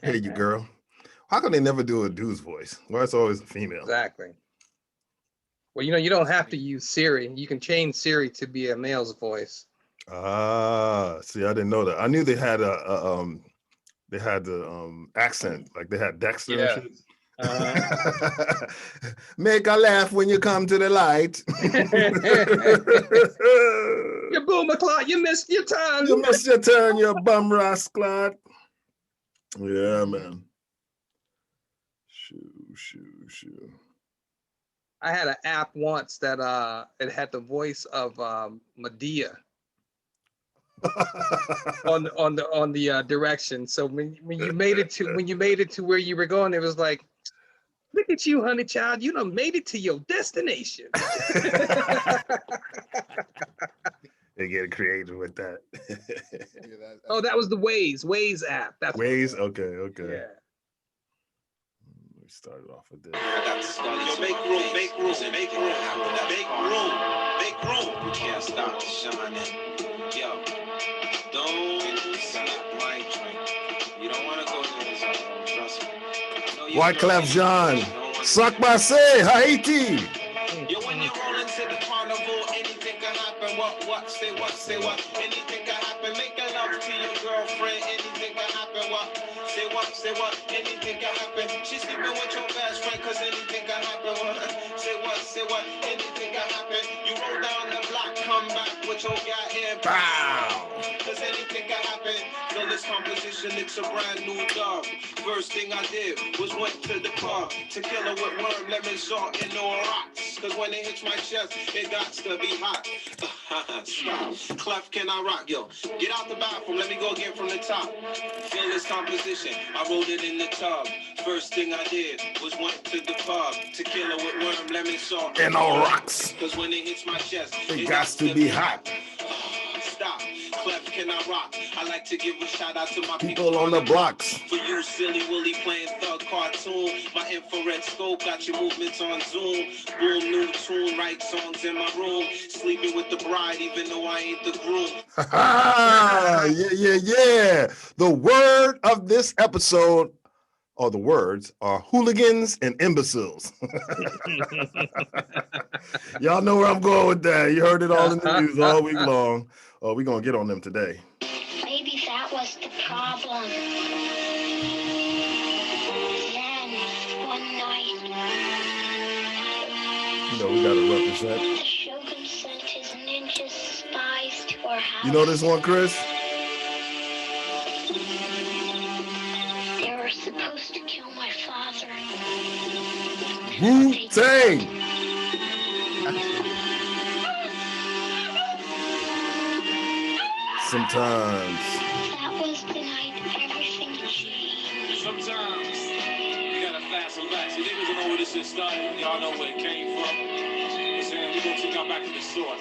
Hey, you girl. How come they never do a dude's voice? Why it's always a female? Exactly. Well, you don't have to use Siri. You can change Siri to be a male's voice. Ah, see, I didn't know that. I knew they had they had the accent, like they had Dexter and shit. Make a laugh when you come to the light. You boomer clock, you missed your turn. You missed your turn, you bum rascal. Yeah, man. Shoo. I had an app once that it had the voice of Medea on the direction. So when you made it to where you were going, it was like, look at you, honey child, you done made it to your destination. They get creative with that. Oh, that was the Waze app. That's Waze. Okay. Yeah. We started off with this. Make room. You can't stop the shining. Yo, don't stop my drink. You don't want to go to this zone, trust me. Wyclef Jean, suck my say, Haiti. Yo, when you roll into the carnival, anything can happen. What? Say what? Anything can happen. Make a love to your girlfriend. Anything can happen. What? Say what? Anything can happen. She's sleeping with your best friend, cause anything can happen. What? Say what? Anything can happen. You roll down the block, come back with your goddamn Bow. Cause anything can happen. So this composition, it's a brand new dub. First thing I did was went to the club. Tequila with worm, lemon, salt, and no rocks. Cause when it hits my chest, it got to be hot. Stop. Clef, can I rock? Yo, get out the bathroom, let me go again from the top. Feel this composition, I rolled it in the tub. First thing I did was went to the pub. Tequila with worm, lemon, salt, and no rocks. Cause when it hits my chest, it got to be hot. Stop. Clef, can I rock? I like to give a shout out to my people on the blocks. For you, silly Willy playing thug cartoon. My infrared scope got your movements on Zoom. Boom, new tune, write songs in my room. Sleeping with the bride, even though I ain't the groom. Yeah. The word of this episode, or the words, are hooligans and imbeciles. Y'all know where I'm going with that. You heard it all in the news all week long. Oh, we're going to get on them today. Maybe that was the problem. Then, one night, you know, we got to represent. The Shogun sent his ninja spies to our house. You know this one, Chris? They were supposed to kill my father. Wu-Tang! Sometimes. That was the night everything changed. Sometimes you gotta fast and relax. You niggas don't know where this shit started. Y'all know where it came from. We're gonna take y'all back to the source.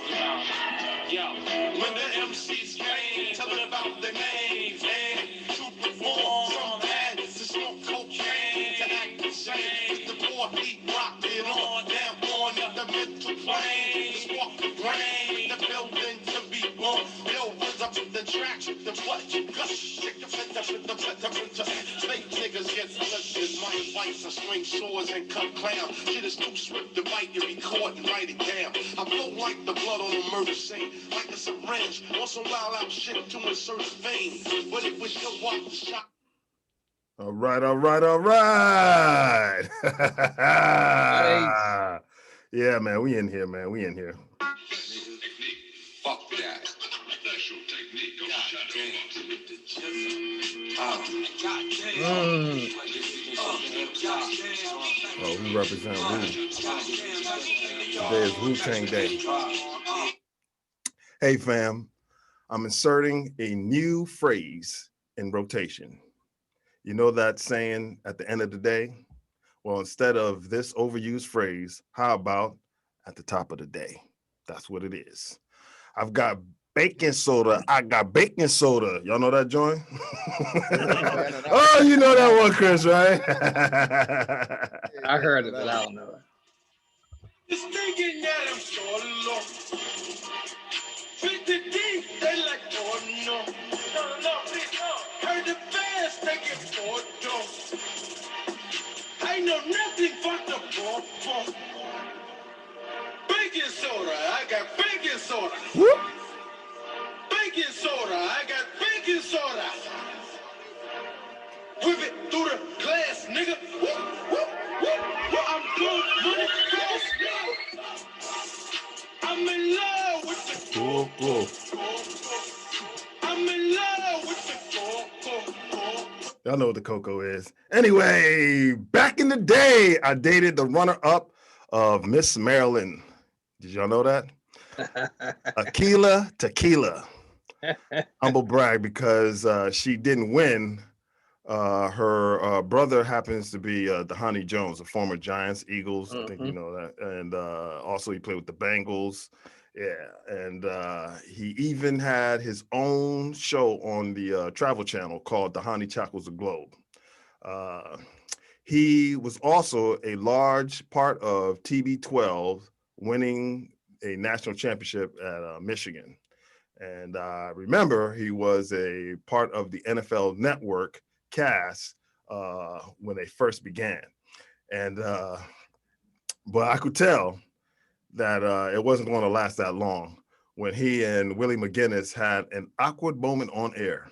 Yo, when the MCs came, telling about their names, and to perform, and to smoke cocaine, to act the same. The poor beat rock it on down on the mental plane. Spark the brain, the building to be born. The track, the what, gush, the snake niggas get lifted, my advice, I swing swords and cut clown. Shit is too swift to bite, you record and write it down. I flow like the blood on a murder scene, like a syringe, on some wild out shit to insert vein. But it was your walk the shot. All right. Yeah, man, we in here, man. We in here. Fuck that. Special technique of Oh, we represent Wu. Today is Wu-Tang Day. Hey, fam, I'm inserting a new phrase in rotation. You know that saying at the end of the day? Well, instead of this overused phrase, how about at the top of the day? That's what it is. I've got baking soda. I got baking soda. Y'all know that joint? Oh, you know that one, Chris, right? I heard it, but I don't know it. It's thinking that I'm so low. 50 deep, they like, oh no. No, heard the fans taking 4 Y'all know what the cocoa is. Anyway, back in the day, I dated the runner-up of Miss Maryland. Did y'all know that? Aquila Tequila. Humble brag because she didn't win. Her brother happens to be Dhani Jones, a former Giants, Eagles. I think you know that. And also he played with the Bengals. Yeah. And he even had his own show on the Travel Channel called Dhani Tackles the Globe. He was also a large part of TB12 winning a national championship at Michigan. And I remember he was a part of the NFL Network cast when they first began. And but I could tell that it wasn't going to last that long when he and Willie McGinnis had an awkward moment on air.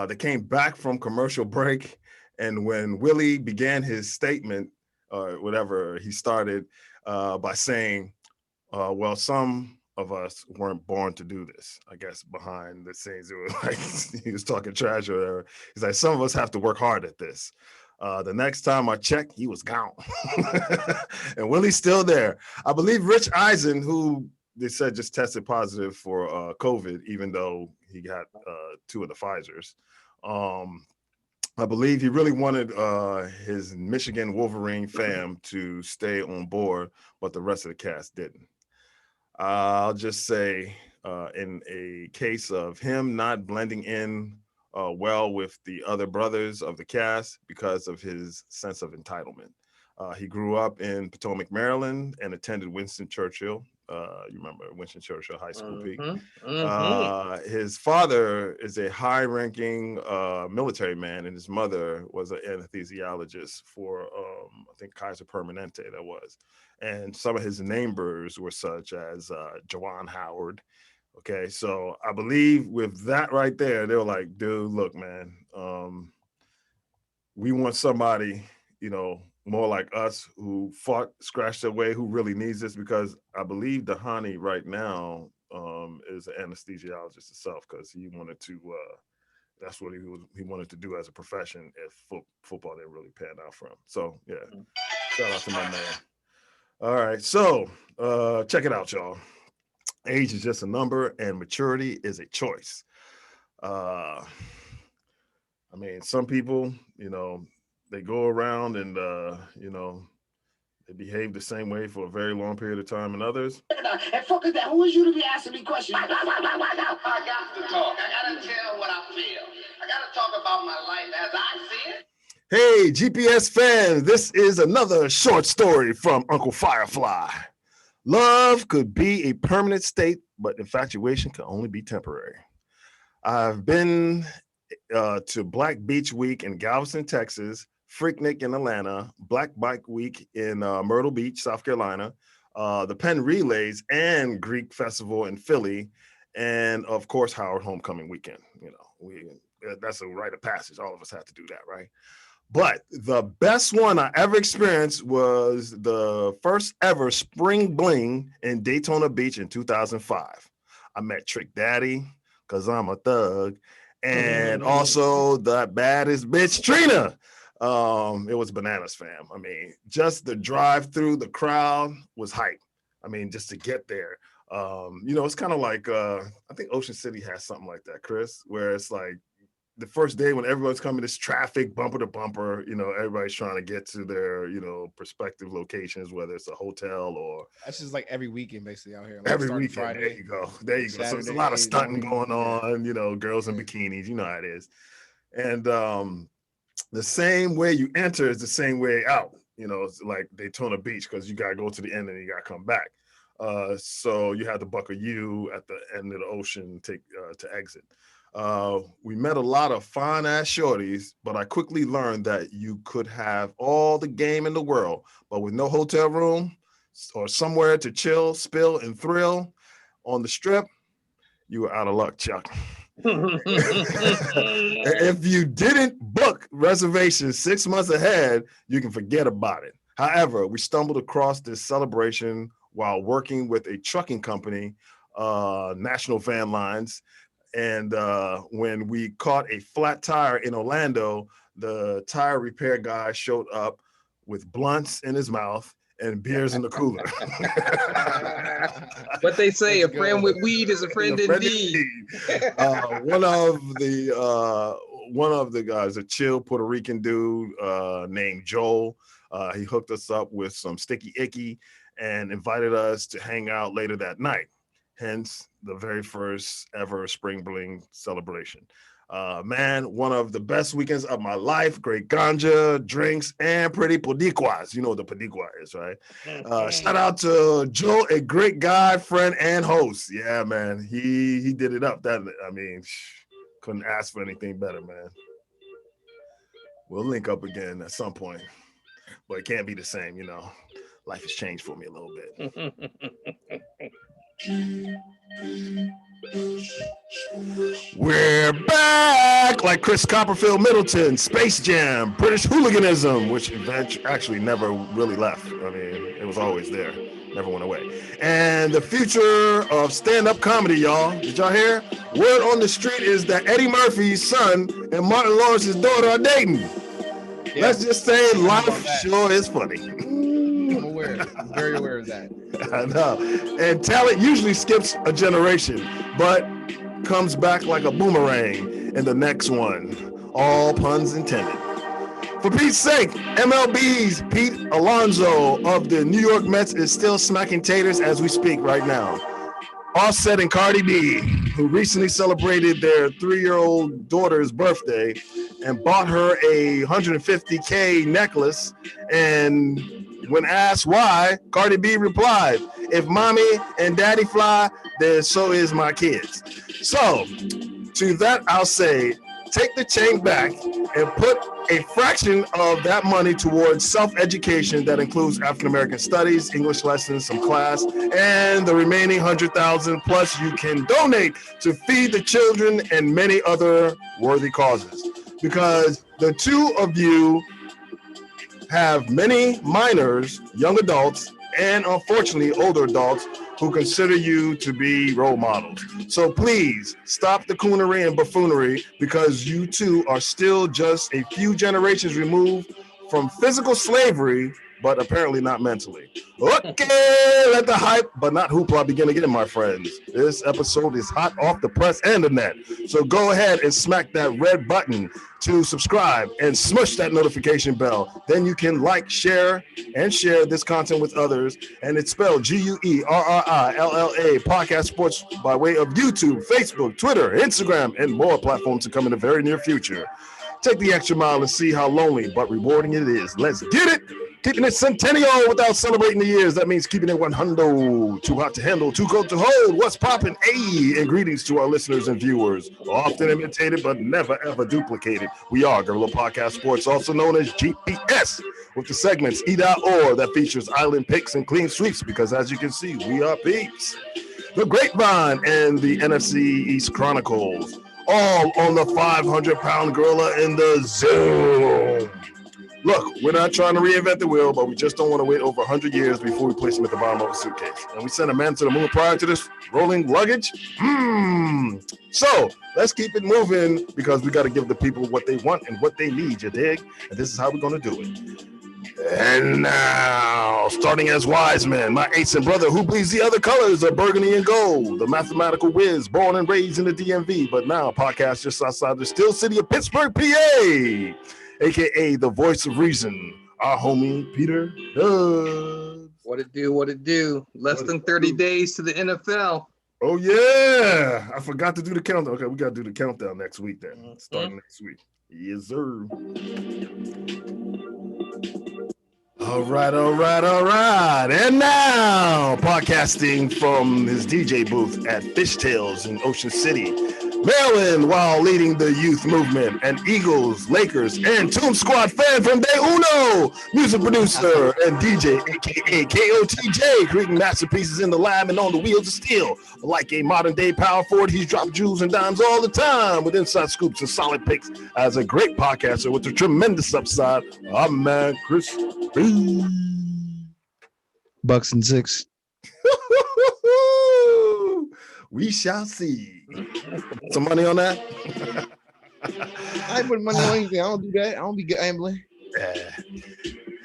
They came back from commercial break, and when Willie began his statement, or whatever he started, by saying, well, some of us weren't born to do this. I guess behind the scenes, it was like he was talking trash or whatever. He's like, some of us have to work hard at this. The next time I checked, he was gone. And Willie's still there. I believe Rich Eisen, who they said just tested positive for COVID, even though he got 2 of the Pfizers. I believe he really wanted his Michigan Wolverine fam to stay on board, but the rest of the cast didn't. I'll just say in a case of him not blending in well with the other brothers of the cast because of his sense of entitlement. He grew up in Potomac, Maryland, and attended Winston Churchill. You remember Winston Churchill High School, Pete. His father is a high-ranking military man, and his mother was an anesthesiologist for, I think, Kaiser Permanente, that was. And some of his neighbors were such as Jawan Howard. Okay, so I believe with that right there, they were like, dude, look, man, we want somebody, you know, more like us who fought, scratched their way, who really needs this, because I believe Dhani right now is an anesthesiologist himself, because he wanted to, that's what he wanted to do as a profession if football didn't really pan out for him. So yeah, shout out to my man. All right, so check it out, y'all. Age is just a number and maturity is a choice. I mean, some people, you know, they go around and, you know, they behave the same way for a very long period of time, and others. And fuck is that? Who is you to be asking me questions? I got to talk. I got to tell what I feel. I got to talk about my life as I see it. Hey, GPS fans, this is another short story from Uncle Firefly. Love could be a permanent state, but infatuation can only be temporary. I've been to Black Beach Week in Galveston, Texas, Freaknik in Atlanta, Black Bike Week in Myrtle Beach, South Carolina, the Penn Relays and Greek Festival in Philly, and of course, Howard Homecoming Weekend. You know, that's a rite of passage. All of us have to do that, right? But the best one I ever experienced was the first ever Spring Bling in Daytona Beach in 2005. I met Trick Daddy, because I'm a thug, and also the baddest bitch, Trina. It was bananas, fam. I mean, just the drive through the crowd was hype. I mean, just to get there. You know, it's kind of like, I think Ocean City has something like that, Chris, where it's like, the first day when everyone's coming, this traffic bumper to bumper, you know, everybody's trying to get to their, you know, prospective locations, whether it's a hotel or. That's just like every weekend basically out here. Like every weekend, Friday, there you go. There you go. So there's a lot of stunting going on, you know, girls in bikinis, you know how it is. And the same way you enter is the same way out, you know, it's like Daytona Beach, because you got to go to the end and you got to come back. So you had to buckle you at the end of the ocean to exit. We met a lot of fine ass shorties, but I quickly learned that you could have all the game in the world, but with no hotel room or somewhere to chill, spill, and thrill on the strip, you were out of luck, Chuck. If you didn't book reservations 6 months ahead, you can forget about it. However, we stumbled across this celebration while working with a trucking company, National Van Lines, And when we caught a flat tire in Orlando, the tire repair guy showed up with blunts in his mouth and beers in the cooler. What they say, That's a friend good. with weed is a friend indeed. One of the guys, a chill Puerto Rican dude named Joel, he hooked us up with some sticky icky and invited us to hang out later that night. Hence the very first ever Spring Bling celebration. Man, one of the best weekends of my life. Great ganja, drinks, and pretty podiquas. You know what the podiqua is, right? Shout out to Joe, a great guy, friend, and host. Yeah, man, he did it up. Couldn't ask for anything better, man. We'll link up again at some point, but it can't be the same, you know. Life has changed for me a little bit. We're back like Chris Copperfield Middleton, Space Jam, British hooliganism, which actually never really left. I mean, it was always there, never went away. And the future of stand-up comedy, y'all. Did y'all hear? Word on the street is that Eddie Murphy's son and Martin Lawrence's daughter are dating. Yeah. Let's just say life sure is funny. I'm aware. I'm very aware of that. I know. And talent usually skips a generation, but comes back like a boomerang in the next one. All puns intended. For Pete's sake, MLB's Pete Alonso of the New York Mets is still smacking taters as we speak right now. Offset and Cardi B, who recently celebrated their 3-year-old daughter's birthday and bought her a $150K necklace. And when asked why, Cardi B replied, "If mommy and daddy fly, then so is my kids." So to that, I'll say, take the chain back and put a fraction of that money towards self-education that includes African-American studies, English lessons, some class, and the remaining 100,000 plus you can donate to feed the children and many other worthy causes. Because the two of you have many minors, young adults, and unfortunately older adults who consider you to be role models. So please stop the coonery and buffoonery, because you two are still just a few generations removed from physical slavery, but apparently not mentally. Okay, let the hype, but not hoopla begin again, my friends. This episode is hot off the press and the net. So go ahead and smack that red button to subscribe and smush that notification bell. Then you can like, share, and share this content with others. And it's spelled GUERRILLA, Podcast Sports, by way of YouTube, Facebook, Twitter, Instagram, and more platforms to come in the very near future. Take the extra mile and see how lonely but rewarding it is. Let's get it. Keeping it centennial without celebrating the years. That means keeping it 100. Too hot to handle, too cold to hold. What's poppin'? Ayy, and greetings to our listeners and viewers. Often imitated, but never ever duplicated. We are Guerrilla Podcast Sports, also known as GPS, with the segments E.or that features island picks and clean sweeps, because as you can see, we are peeps. The Grapevine and the NFC East Chronicles, all on the 500-pound gorilla in the Zoom. Look, we're not trying to reinvent the wheel, but we just don't want to wait over 100 years before we place him at the bottom of a suitcase. And we sent a man to the moon prior to this rolling luggage. So let's keep it moving, because we got to give the people what they want and what they need, you dig? And this is how we're going to do it. And now, starting as wise men, my ace and brother who bleeds the other colors of burgundy and gold, the mathematical whiz, born and raised in the DMV, but now podcast just outside the still city of Pittsburgh, PA. AKA the voice of reason, our homie Peter Dubz. What it do? Less than 30 days to the NFL. Oh yeah, I forgot to do the countdown. Okay, we got to do the countdown next week then. Starting next week. Yes, sir. All right. And now, podcasting from his DJ booth at Fishtails in Ocean City, Maryland, while leading the youth movement, and Eagles, Lakers, and Toon Squad fan from Day Uno, music producer and DJ, aka KOTJ, creating masterpieces in the lab and on the wheels of steel. Like a modern-day power forward, he's dropped jewels and dimes all the time with inside scoops and solid picks. As a great podcaster with a tremendous upside, I'm man Chris B. Bucks and 6. We shall see. Some money on that? I ain't putting money on anything. I don't do that. I don't be gambling.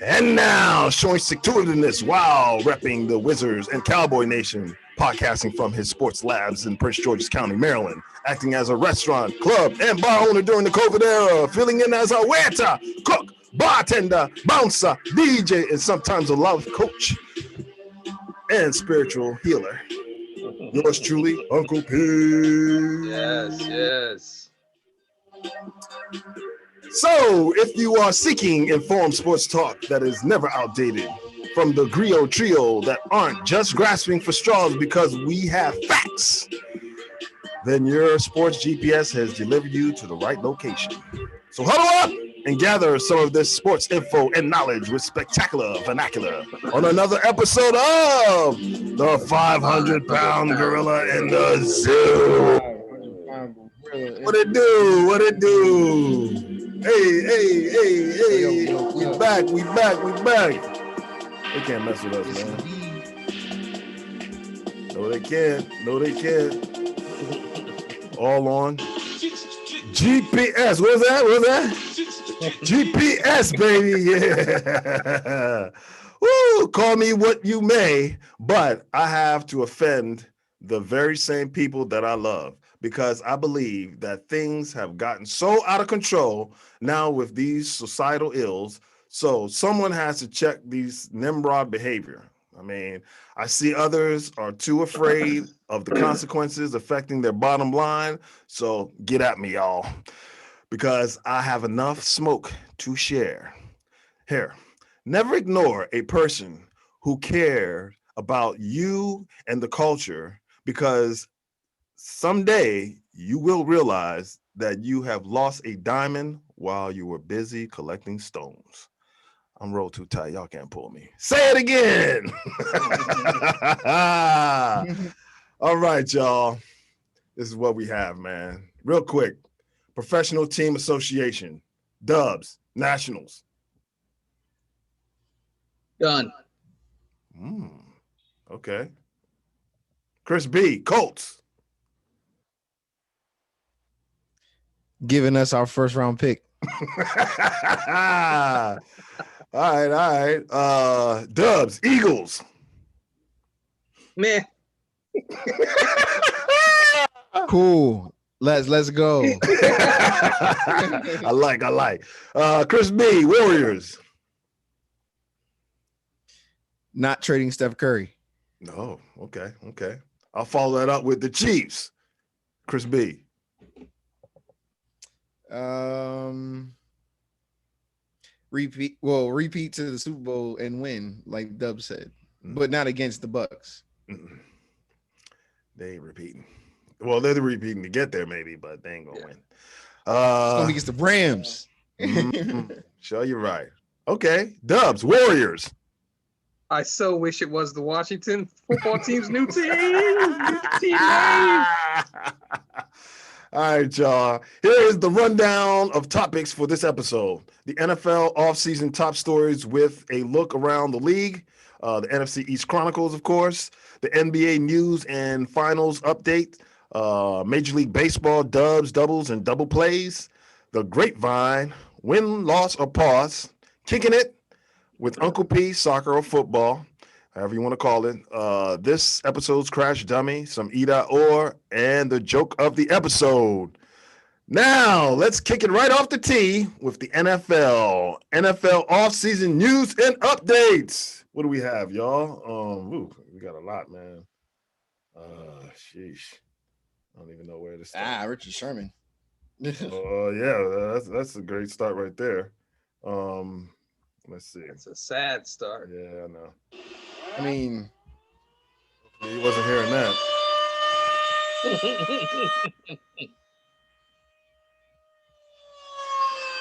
And now, showing stick-to-itiveness while repping the Wizards and Cowboy Nation, podcasting from his sports labs in Prince George's County, Maryland, acting as a restaurant, club, and bar owner during the COVID era, filling in as a waiter, cook, bartender, bouncer, DJ, and sometimes a life coach and spiritual healer. Yours truly, Uncle P. Yes. So, if you are seeking informed sports talk that is never outdated, from the Griot Trio that aren't just grasping for straws because we have facts, then your sports GPS has delivered you to the right location. So huddle up and gather some of this sports info and knowledge with spectacular vernacular on another episode of the 500-pound gorilla in the zoo. What it do? What it do? Hey. We back. They can't mess with us, man. No, they can't. All on GPS. What's that? GPS, baby. Yeah. Woo, call me what you may, but I have to offend the very same people that I love, because I believe that things have gotten so out of control now with these societal ills. So someone has to check these Nimrod behavior. I mean, I see others are too afraid of the consequences affecting their bottom line. So get at me, y'all, because I have enough smoke to share. Here, never ignore a person who cares about you and the culture, because someday you will realize that you have lost a diamond while you were busy collecting stones. I'm rolled too tight. Y'all can't pull me. Say it again. All right, y'all. This is what we have, man. Real quick. Professional Team Association. Dubs. Nationals. Done. Okay. Chris B. Colts. Giving us our first round pick. All right. Dubs. Eagles. Man. Cool. Let's go. I like. Chris B. Warriors. Not trading Steph Curry. No. Okay. I'll follow that up with the Chiefs. Chris B. Repeat to the Super Bowl and win, like Dub said, but not against the Bucks. They ain't repeating. Well, they're repeating to get there, maybe, but they ain't gonna win. It's gonna be against the Rams. Sure, you're right. Okay, Dubs, Warriors. I so wish it was the Washington football team's new team. Team name. All right, y'all. Here is the rundown of topics for this episode. The NFL offseason top stories with a look around the league. The NFC East Chronicles, of course. The NBA news and finals update. Major League Baseball dubs, doubles, and double plays. The grapevine, win, loss, or pause. Kicking it with Uncle P, soccer or football, however you want to call it. This episode's Crash Dummy, some Ida or, and the joke of the episode. Now, let's kick it right off the tee with the NFL. NFL offseason news and updates. What do we have, y'all? We got a lot, man. Sheesh. I don't even know where to start. Richard Sherman. Yeah, that's a great start right there. Let's see. It's a sad start. Yeah, I know. I mean, He wasn't hearing that.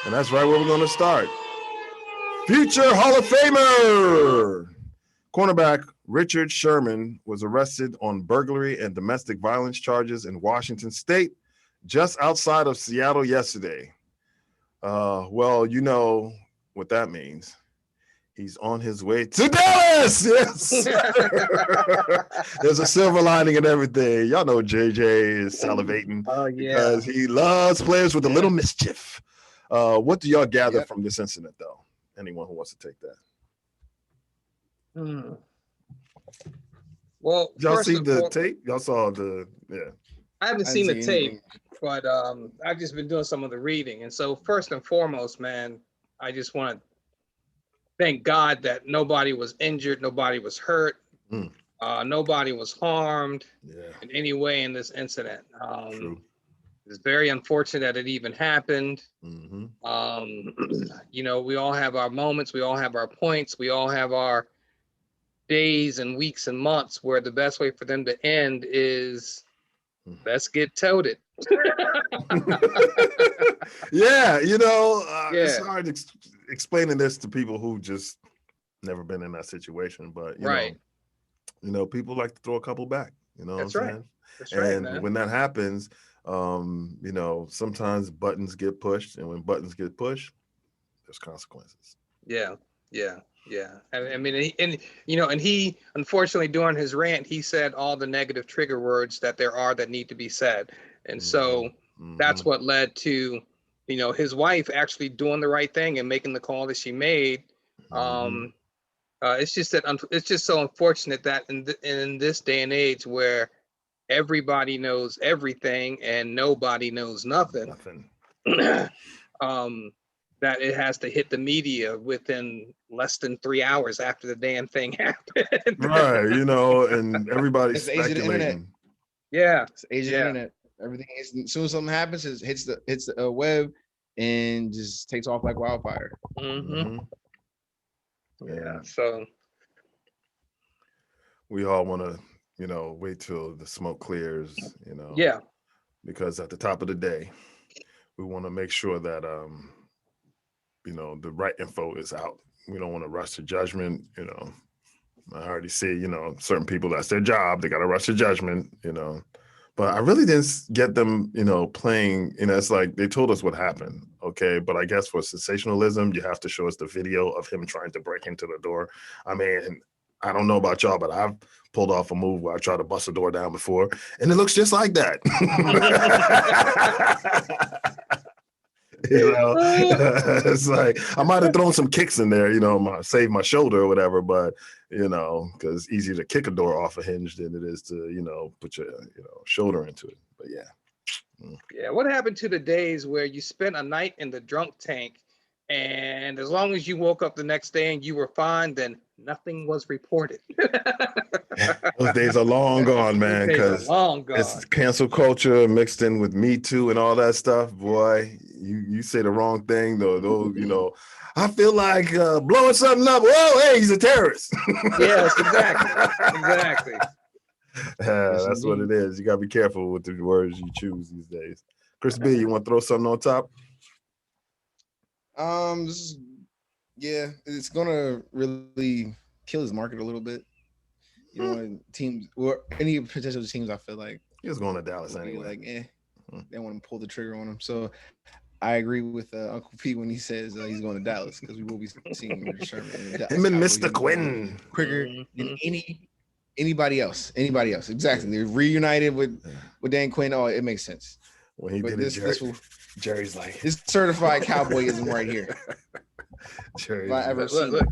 And that's right where we're going to start. Future Hall of Famer. Cornerback Richard Sherman was arrested on burglary and domestic violence charges in Washington State, just outside of Seattle yesterday. Well, you know what that means. He's on his way to Dallas. Yes. There's a silver lining in everything. Y'all know JJ is salivating because he loves players with a little mischief. What do y'all gather from this incident, though? Anyone who wants to take that? Well, y'all see the tape? Y'all saw the I haven't seen the tape, but I've just been doing some of the reading. And so first and foremost, man, I just want to thank God that nobody was injured, nobody was hurt, nobody was harmed in any way in this incident. It's very unfortunate that it even happened. You know, we all have our moments, we all have our points, we all have our days and weeks and months where the best way for them to end is let's get toted. You know, it's hard explaining this to people who just never been in that situation, but you know, people like to throw a couple back, you know. That's what I'm right. saying? That's right, and man. when that happens, you know, sometimes buttons get pushed, and when buttons get pushed, there's consequences. Yeah. And I mean, and you know, and he unfortunately during his rant, he said all the negative trigger words that there are that need to be said, and so that's what led to, you know, his wife actually doing the right thing and making the call that she made. It's just that it's just so unfortunate that in this day and age where everybody knows everything and nobody knows nothing. That it has to hit the media within less than 3 hours after the damn thing happened. Right, you know, and everybody's speculating. It's the age of the internet. Everything is, as soon as something happens, it hits the web and just takes off like wildfire. So we all want to, you know, wait till the smoke clears, you know. Because at the top of the day, we want to make sure that you know, the right info is out. We don't want to rush to judgment, you know. I already see, you know, certain people, that's their job. They got to rush to judgment, you know. But I really didn't get them, you know, playing, you know, it's like they told us what happened, okay? But I guess for sensationalism, you have to show us the video of him trying to break into the door. I mean, I don't know about y'all, but I've pulled off a move where I tried to bust a door down before, and it looks just like that. You know, it's like I might have thrown some kicks in there, you know, save my shoulder or whatever, but you know, because it's easier to kick a door off a hinge than it is to, you know, put your, you know, shoulder into it. But what happened to the days where you spent a night in the drunk tank and as long as you woke up the next day and you were fine, then nothing was reported? Those days are long gone, man, because it's cancel culture mixed in with Me Too and all that stuff. Boy, you say the wrong thing, though, you know, I feel like blowing something up. Whoa, hey, he's a terrorist. Yes, exactly. That's what it is. You got to be careful with the words you choose these days. Chris B, you want to throw something on top? It's gonna really kill his market a little bit. You know, when teams or any potential teams, I feel like he was going to Dallas anyway. Like, they want to pull the trigger on him. So I agree with Uncle P when he says he's going to Dallas because we will be seeing Sherman him and Mr. Quinn quicker than anybody else. Exactly. They're reunited with Dan Quinn. Oh, it makes sense. When he did Jerry's like, this certified cowboyism right here. Jerry, if I ever seen it,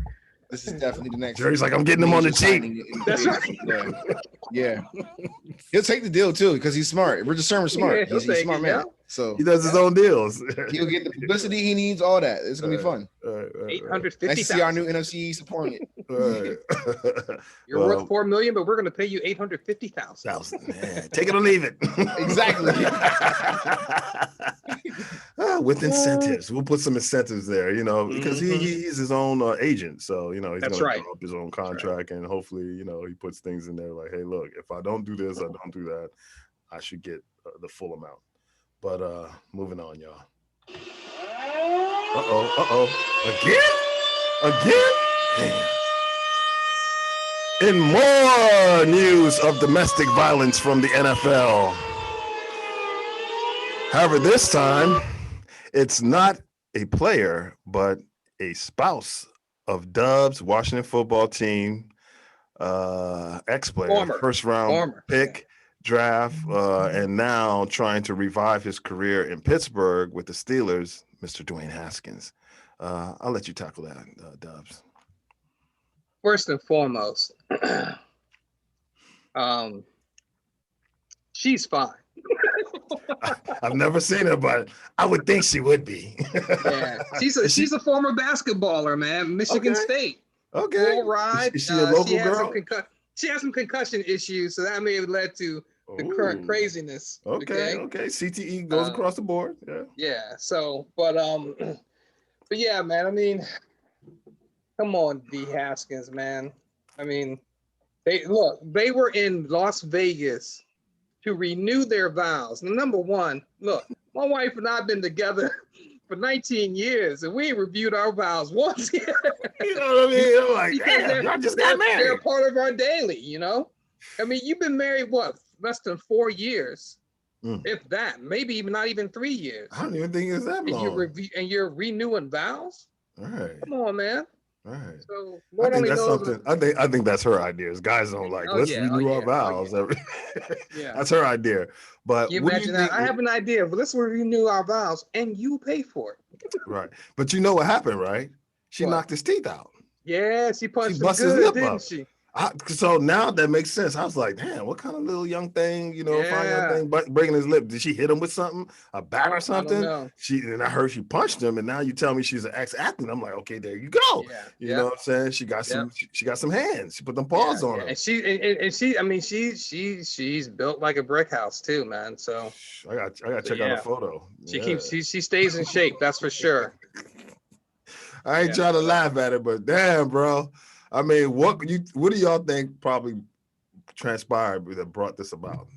this is definitely the next. Jerry's like, I'm getting him on the cheap. That's right. Yeah. He'll take the deal too because he's smart. Richard Sherman's smart. He's a smart man. So he does his own deals. He'll get the publicity he needs, all that. It's gonna be fun. 850,000. Nice to see our new NFC East opponent. You're worth $4 million, but we're gonna pay you 850,000. Take it or leave it. Exactly. With incentives, we'll put some incentives there, you know, because he's his own agent, so you know he's gonna draw up his own contract, and hopefully, you know, he puts things in there like, hey, look, if I don't do this, I don't do that, I should get the full amount. But moving on, y'all. Again. In more news of domestic violence from the NFL. However, this time, it's not a player, but a spouse of Dubz, Washington football team, ex-player, first round pick, draft, and now trying to revive his career in Pittsburgh with the Steelers, Mr. Dwayne Haskins. I'll let you tackle that, Dubz. First and foremost, she's fine. I've never seen her, but I would think she would be. Yeah, she's a former basketballer, man. Michigan State. Okay. Full ride. Is she a local girl? She has some concussion issues, so that may have led to the current craziness. Okay. CTE goes across the board. Yeah. Yeah. So, but yeah, man. I mean, come on, D. Haskins, man. I mean, they were in Las Vegas to renew their vows. And number one, look, my wife and I have been together for 19 years, and we reviewed our vows once. You know what I mean? I'm like, damn, I just got married. They're part of our daily, you know? I mean, you've been married, what, less than 4 years? If that, maybe even not even 3 years. I don't even think it's that long. And you're renewing vows? All right. Come on, man. All right. So I think that's something. I think that's her idea. Guys don't like, let's renew our vows. Yeah. That's her idea. But you imagine that? I have an idea, but let's renew our vows and you pay for it. Right. But you know what happened, right? She knocked his teeth out. Yeah, she punched his lip didn't up. she? So now that makes sense. I was like, damn, what kind of little young thing, fine young thing breaking his lip? Did she hit him with something, a bat or something? And I heard she punched him, and now you tell me she's an ex-athlete. I'm like, okay, there you go. Yeah. You know what I'm saying? She got some hands. She put them paws on her. And she's built like a brick house too, man. So I got to check out a photo. She stays in shape, that's for sure. I ain't trying to laugh at it, but damn, bro. I mean, what do y'all think probably transpired that brought this about?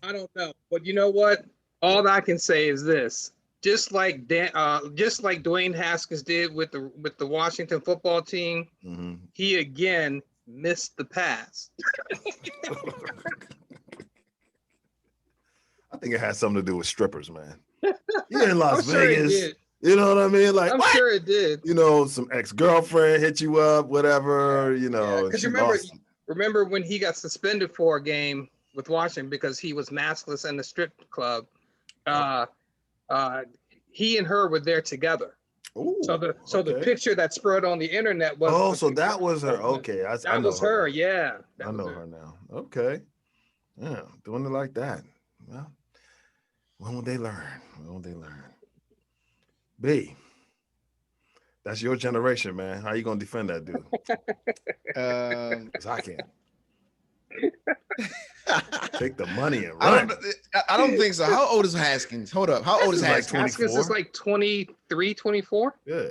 I don't know, but you know what? All I can say is this: just like Dwayne Haskins did with the Washington football team, he again missed the pass. I think it had something to do with strippers, man. You're in Las Vegas. You know what I mean? Like, I'm sure it did. Some ex-girlfriend hit you up, whatever, Because remember when he got suspended for a game with Washington because he was maskless in the strip club. He and her were there together. Ooh, the picture that spread on the internet was. So that was her. Okay, that was her. Yeah, I know her now. Okay, yeah, doing it like that. Well, when will they learn? B, that's your generation, man. How you gonna defend that dude? 'Cause I can't. Take the money and run. I don't think so. How old is Haskins? Hold up. How old is Haskins? Haskins is like 23, 24. Yeah.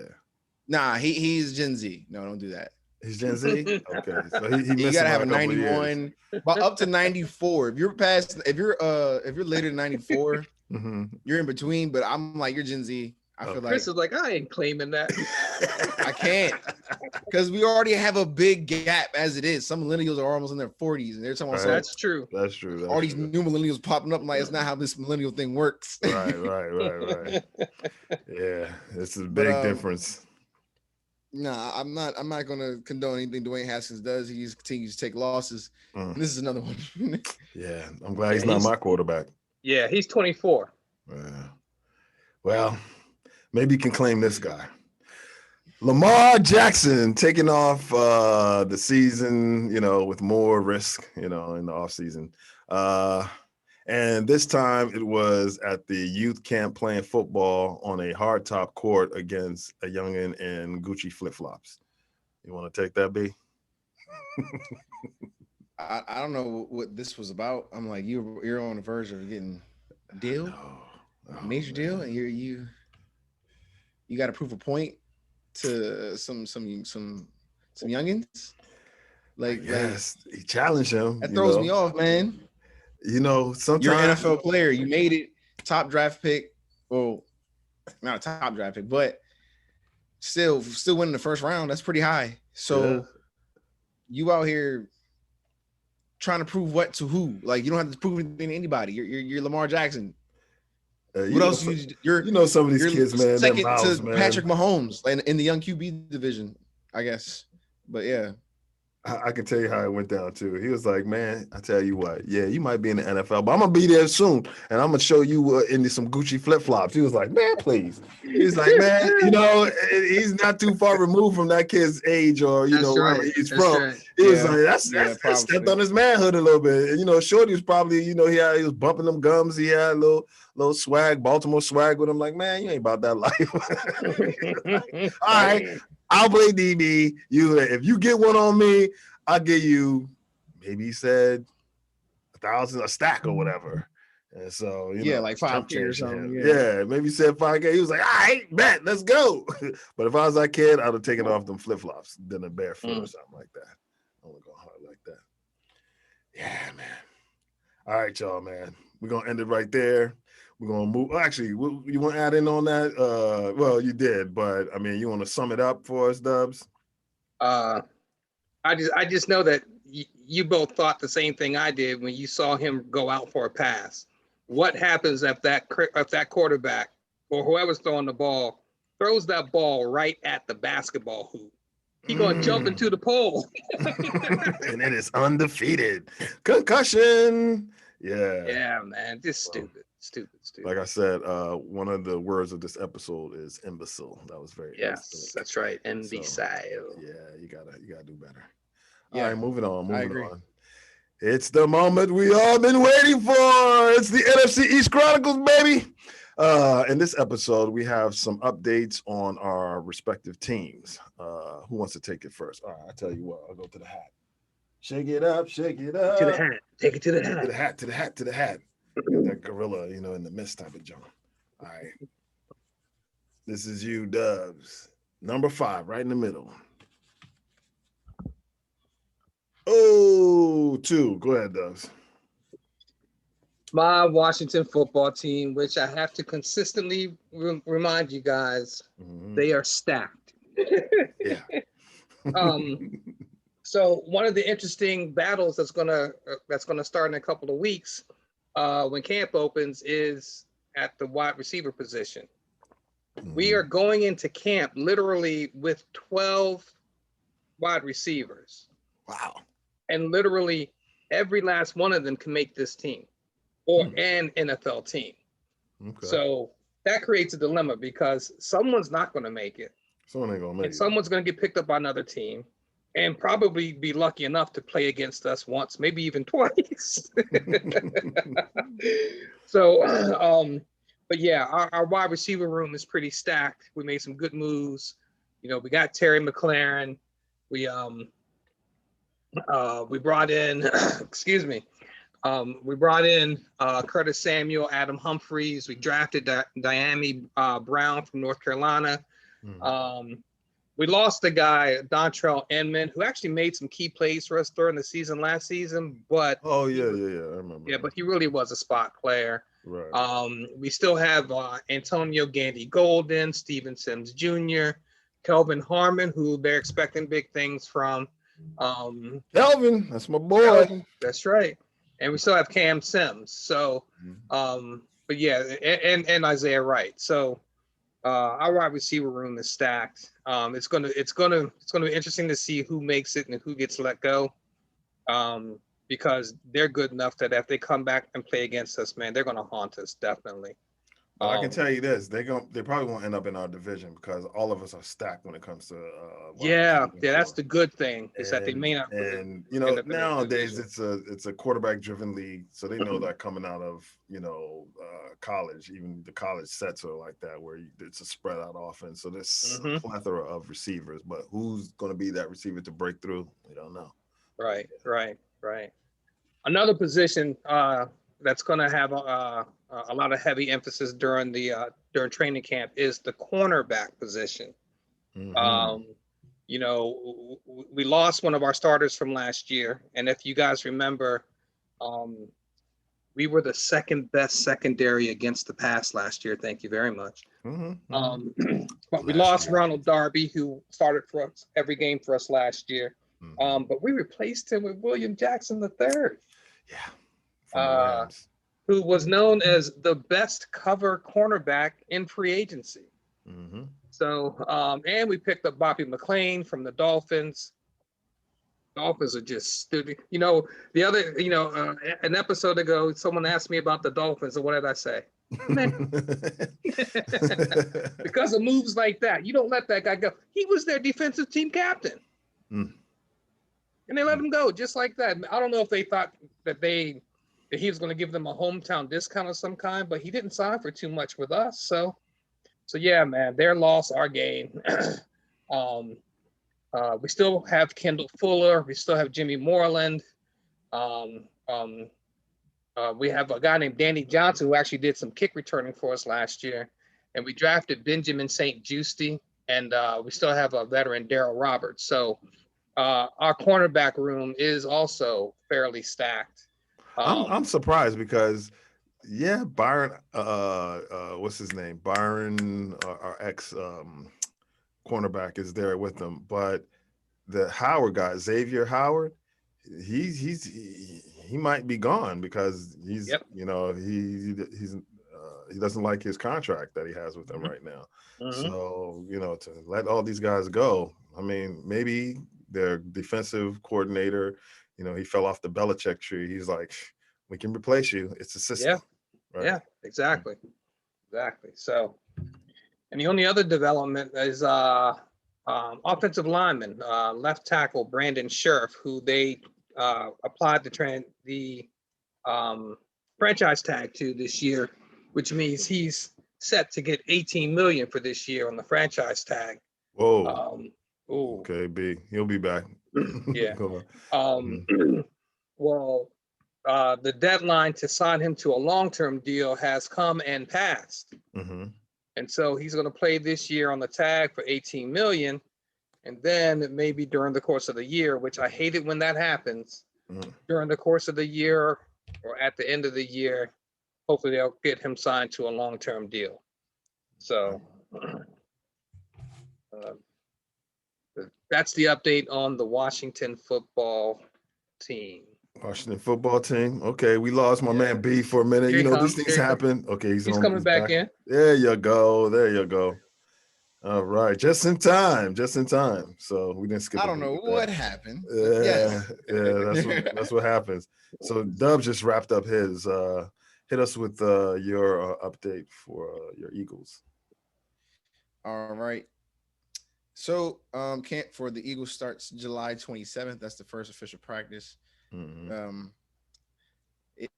Nah, he's Gen Z. No, don't do that. He's Gen Z? Okay. So he you gotta have a 91, but up to 94. If you're later than 94, you're in between, but I'm like, you're Gen Z. I feel like Chris is like, I ain't claiming that. I can't, because we already have a big gap as it is. Some millennials are almost in their 40s, and they're talking about That's true. That's true. All these new millennials popping up. I'm like, it's not how this millennial thing works. Right. Yeah, it's a big difference. Nah, I'm not gonna condone anything Dwayne Haskins does. He just continues to take losses. And this is another one. Yeah, I'm glad he's not my quarterback. Yeah, he's 24. Well, maybe you can claim this guy. Lamar Jackson taking off the season, with more risk, in the offseason. And this time it was at the youth camp playing football on a hardtop court against a youngin in Gucci flip-flops. You want to take that, B? I don't know what this was about. I'm like, you're on the verge of getting a deal, major deal, and you got to prove a point to some youngins. Yes, he challenged him. That throws me off, man. Sometimes you're an NFL player. You made it, top draft pick. Well, not a top draft pick, but still winning the first round. That's pretty high. So you out here trying to prove what to who? Like, you don't have to prove anything to anybody. You're Lamar Jackson. What else? Some of these kids, man. Second mouths, to man. Patrick Mahomes in the young QB division. I guess. But yeah. I can tell you how it went down too. He was like, "Man, I tell you what, yeah, you might be in the NFL, but I'm gonna be there soon, and I'm gonna show you in some Gucci flip flops." He was like, "Man, please." He's like, "Man, he's not too far removed from that kid's age or That's wherever right. he's That's from." right. He was Yeah. like, "That's probably. stepped on his manhood a little bit." And, Shorty was probably, he was bumping them gums. He had a little swag, Baltimore swag with him. Like, man, you ain't about that life. All right, I'll play DB. If you get one on me, I'll give you, maybe he said 1,000 a stack or whatever. And so, like 5K or something. Yeah, maybe he said 5K. He was like, all right, bet, let's go. But if I was that kid, I'd have taken off them flip-flops, then a barefoot or something like that. I want to go hard like that. Yeah, man. All right, y'all, man. We're going to end it right there. We're going to move. Actually, you want to add in on that? Well, you did, but I mean, you want to sum it up for us, Dubs? I just know that you both thought the same thing I did when you saw him go out for a pass. What happens if that quarterback or whoever's throwing the ball throws that ball right at the basketball hoop? He's gonna jump into the pole. And it is undefeated. Concussion. Yeah. Yeah, man. Just stupid. Like I said, one of the words of this episode is imbecile. That was very that's right. Imbecile. So, yeah, you gotta do better. Yeah. All right, moving on. I agree. It's the moment we all been waiting for. It's the NFC East Chronicles, baby. In this episode, we have some updates on our respective teams. Who wants to take it first? All right, I tell you what, I'll go to the hat. Shake it up, shake it up. To the hat. Take it to the hat. To the hat, to the hat, to the hat. Got that gorilla, in the midst type of jump. All right. This is you, Dubs. Number 5, right in the middle. Oh, 2. Go ahead, Dubs. My Washington football team, which I have to consistently remind you guys, they are stacked. Yeah. So one of the interesting battles that's gonna start in a couple of weeks, when camp opens, is at the wide receiver position. We are going into camp literally with 12 wide receivers. Wow. And literally every last one of them can make this team or an NFL team. Okay. So that creates a dilemma because someone's not going to make it. Someone ain't going to make it. And someone's going to get picked up by another team and probably be lucky enough to play against us once, maybe even twice. So, but yeah, our wide receiver room is pretty stacked. We made some good moves. We got Terry McLaurin. We brought in, excuse me. We brought in Curtis Samuel, Adam Humphries. We drafted Diami Brown from North Carolina. We lost the guy, Dontrell Inman, who actually made some key plays for us during the season last season. But I remember. Yeah, but he really was a spot player. Right. We still have Antonio Gandy Golden, Steven Sims Jr., Kelvin Harmon, who they're expecting big things from. Kelvin, that's my boy. Kelvin, that's right. And we still have Cam Sims. So, but yeah, and Isaiah Wright. So, our wide receiver room is stacked. It's gonna be interesting to see who makes it and who gets let go, because they're good enough that if they come back and play against us, man, they're gonna haunt us definitely. Well, I can tell you this: they probably won't end up in our division because all of us are stacked when it comes to. That's the good thing is that they may not. And nowadays it's a quarterback-driven league, so they know that coming out of college, even the college sets are like that, where it's a spread out offense. So there's a plethora of receivers, but who's going to be that receiver to break through? We don't know. Right. Another position that's going to have a lot of heavy emphasis during training camp is the cornerback position. We lost one of our starters from last year, and if you guys remember, we were the second best secondary against the pass last year. Thank you very much. But we lost Ronald Darby, who started for us every game for us last year. But we replaced him with William Jackson III. Yeah. Who was known as the best cover cornerback in free agency. So, and we picked up Bobby McClain from the Dolphins. Dolphins are just stupid. You know, the other, an episode ago, someone asked me about the Dolphins, and what did I say? Man, because of moves like that, you don't let that guy go. He was their defensive team captain. Mm. And they let him go just like that. I don't know if they thought that he was going to give them a hometown discount of some kind, but he didn't sign for too much with us. So yeah, man, their loss, our gain. We still have Kendall Fuller. We still have Jimmy Moreland. We have a guy named Danny Johnson who actually did some kick returning for us last year. And we drafted Benjamin St. Juste. And we still have a veteran, Daryl Roberts. So our cornerback room is also fairly stacked. I'm surprised because, yeah, Byron, what's his name? Byron, our ex cornerback, is there with them, but the Howard guy, Xavier Howard, he might be gone because he's he doesn't like his contract that he has with them right now. So to let all these guys go, I mean, maybe their defensive coordinator, he fell off the Belichick tree. He's like, we can replace you. It's a system. Yeah, yeah, exactly. So, and the only other development is offensive lineman, left tackle Brandon Scherf, who they applied the franchise tag to this year, which means he's set to get $18 million for this year on the franchise tag. Whoa. Okay, B. He'll be back. Yeah. Well, the deadline to sign him to a long-term deal has come and passed. And so he's going to play this year on the tag for $18 million. And then maybe during the course of the year, which I hate it when that happens, during the course of the year or at the end of the year, hopefully they'll get him signed to a long-term deal. So that's the update on the Washington football team. Okay, we lost my man B for a minute. These things happen. Okay, he's coming back in. There you go. All right, just in time. So we didn't skip. I don't know what happened. Yeah, that's what happens. So Dubz just wrapped up his. Hit us with your update for your Eagles. All right. So camp for the Eagles starts July 27th. That's the first official practice.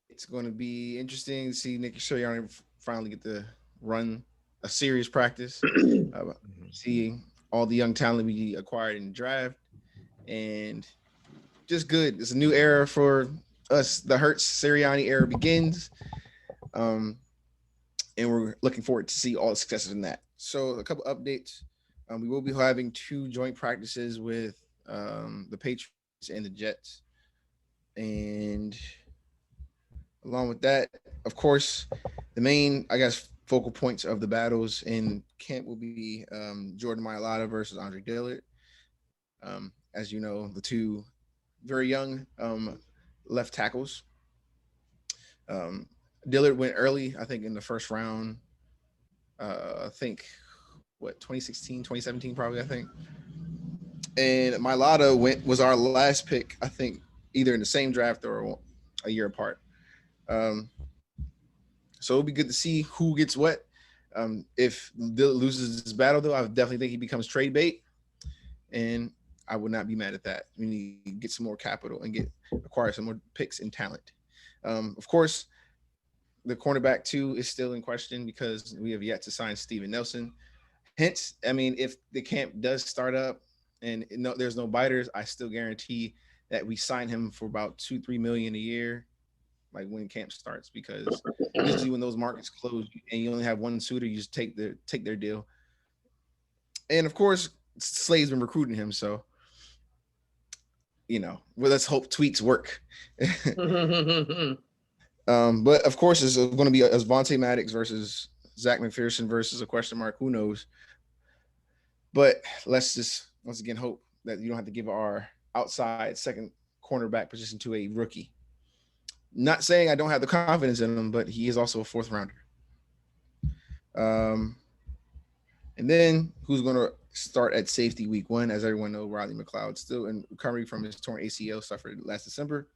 It's going to be interesting to see Nick Sirianni finally get to run a serious practice. Seeing all the young talent we acquired in the draft, and just good. It's a new era for us. The Hurts Sirianni era begins, and we're looking forward to see all the successes in that. So a couple updates. We will be having 2 joint practices with the Patriots and the Jets. And along with that, of course, the main, focal points of the battles in camp will be Jordan Mailata versus Andre Dillard. As you know, the 2 very young left tackles. Dillard went early, I think, in the first round. 2016, 2017, probably, I think. And Mailata was our last pick, I think, either in the same draft or a year apart. So it'll be good to see who gets what. If Dillard loses this battle, though, I definitely think he becomes trade bait. And I would not be mad at that. We need to get some more capital and acquire some more picks and talent. Of course, the cornerback, too, is still in question because we have yet to sign Steven Nelson. Hence, I mean, if the camp does start up and there's no biters, I still guarantee that we sign him for about $2-3 million a year, like when camp starts, because usually when those markets close and you only have one suitor, you just take their deal. And of course, Slade's been recruiting him, so let's hope tweaks work. But of course, it's going to be Vontae Maddox versus Zach McPherson versus a question mark. Who knows? But let's just once again hope that you don't have to give our outside second cornerback position to a rookie. Not saying I don't have the confidence in him, but he is also a 4th rounder. And And then who's going to start at safety week 1? As everyone knows, Riley McLeod still in recovery from his torn ACL suffered last December.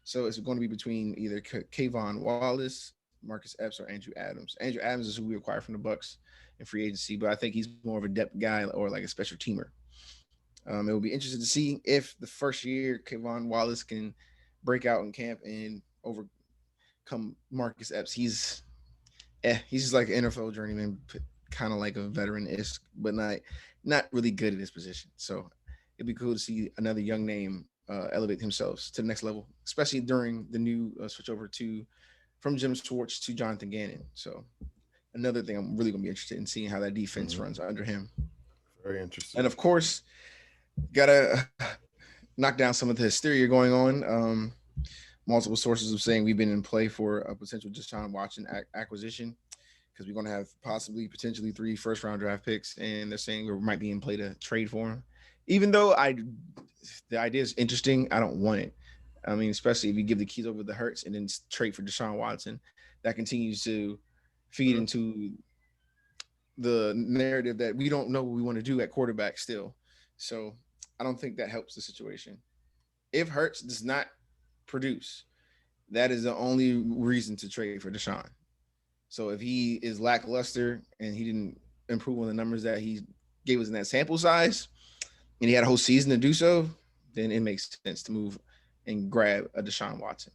So it's going to be between either Kayvon Wallace, Marcus Epps, or Andrew Adams. Andrew Adams is who we acquired from the Bucks in free agency, but I think he's more of a depth guy or like a special teamer. It will be interesting to see if the first year Kayvon Wallace can break out in camp and overcome Marcus Epps. He's just like an NFL journeyman, kind of like a veteran-ish, but not really good at his position. So it'd be cool to see another young name elevate themselves to the next level, especially during the new switch over from Jim Schwartz to Jonathan Gannon. So another thing I'm really going to be interested in seeing how that defense runs under him. Very interesting. And of course, gotta knock down some of the hysteria going on. Multiple sources of saying we've been in play for a potential Deshaun Watson acquisition because we're going to have potentially 3 first-round draft picks, and they're saying we might be in play to trade for him. Even though the idea is interesting, I don't want it. I mean, especially if you give the keys over to Hurts and then trade for Deshaun Watson, that continues to feed into the narrative that we don't know what we want to do at quarterback still. So I don't think that helps the situation. If Hurts does not produce, that is the only reason to trade for Deshaun. So if he is lackluster and he didn't improve on the numbers that he gave us in that sample size, and he had a whole season to do so, then it makes sense to move and grab a Deshaun Watson,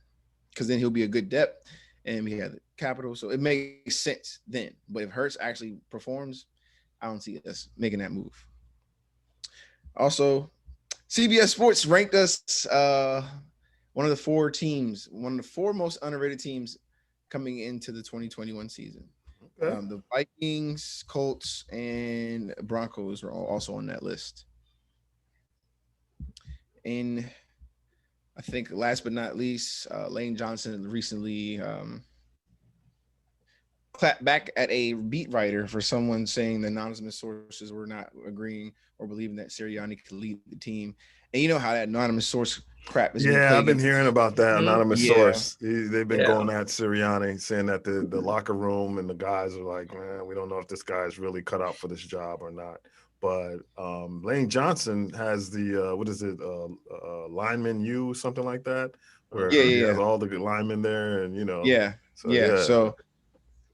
because then he'll be a good depth and we have the capital. So it makes sense then. But if Hurts actually performs, I don't see us making that move. Also, CBS Sports ranked us one of the 4 most underrated teams coming into the 2021 season. Okay. The Vikings, Colts, and Broncos are also on that list. And I think last but not least, Lane Johnson recently clapped back at a beat writer for someone saying the anonymous sources were not agreeing or believing that Sirianni could lead the team. And you know how that anonymous source crap is. Yeah, I've been hearing about that anonymous source. They've been going at Sirianni, saying that the locker room and the guys are like, man, we don't know if this guy is really cut out for this job or not. But Lane Johnson has the what is it, lineman U, something like that, where he has all the good linemen there, and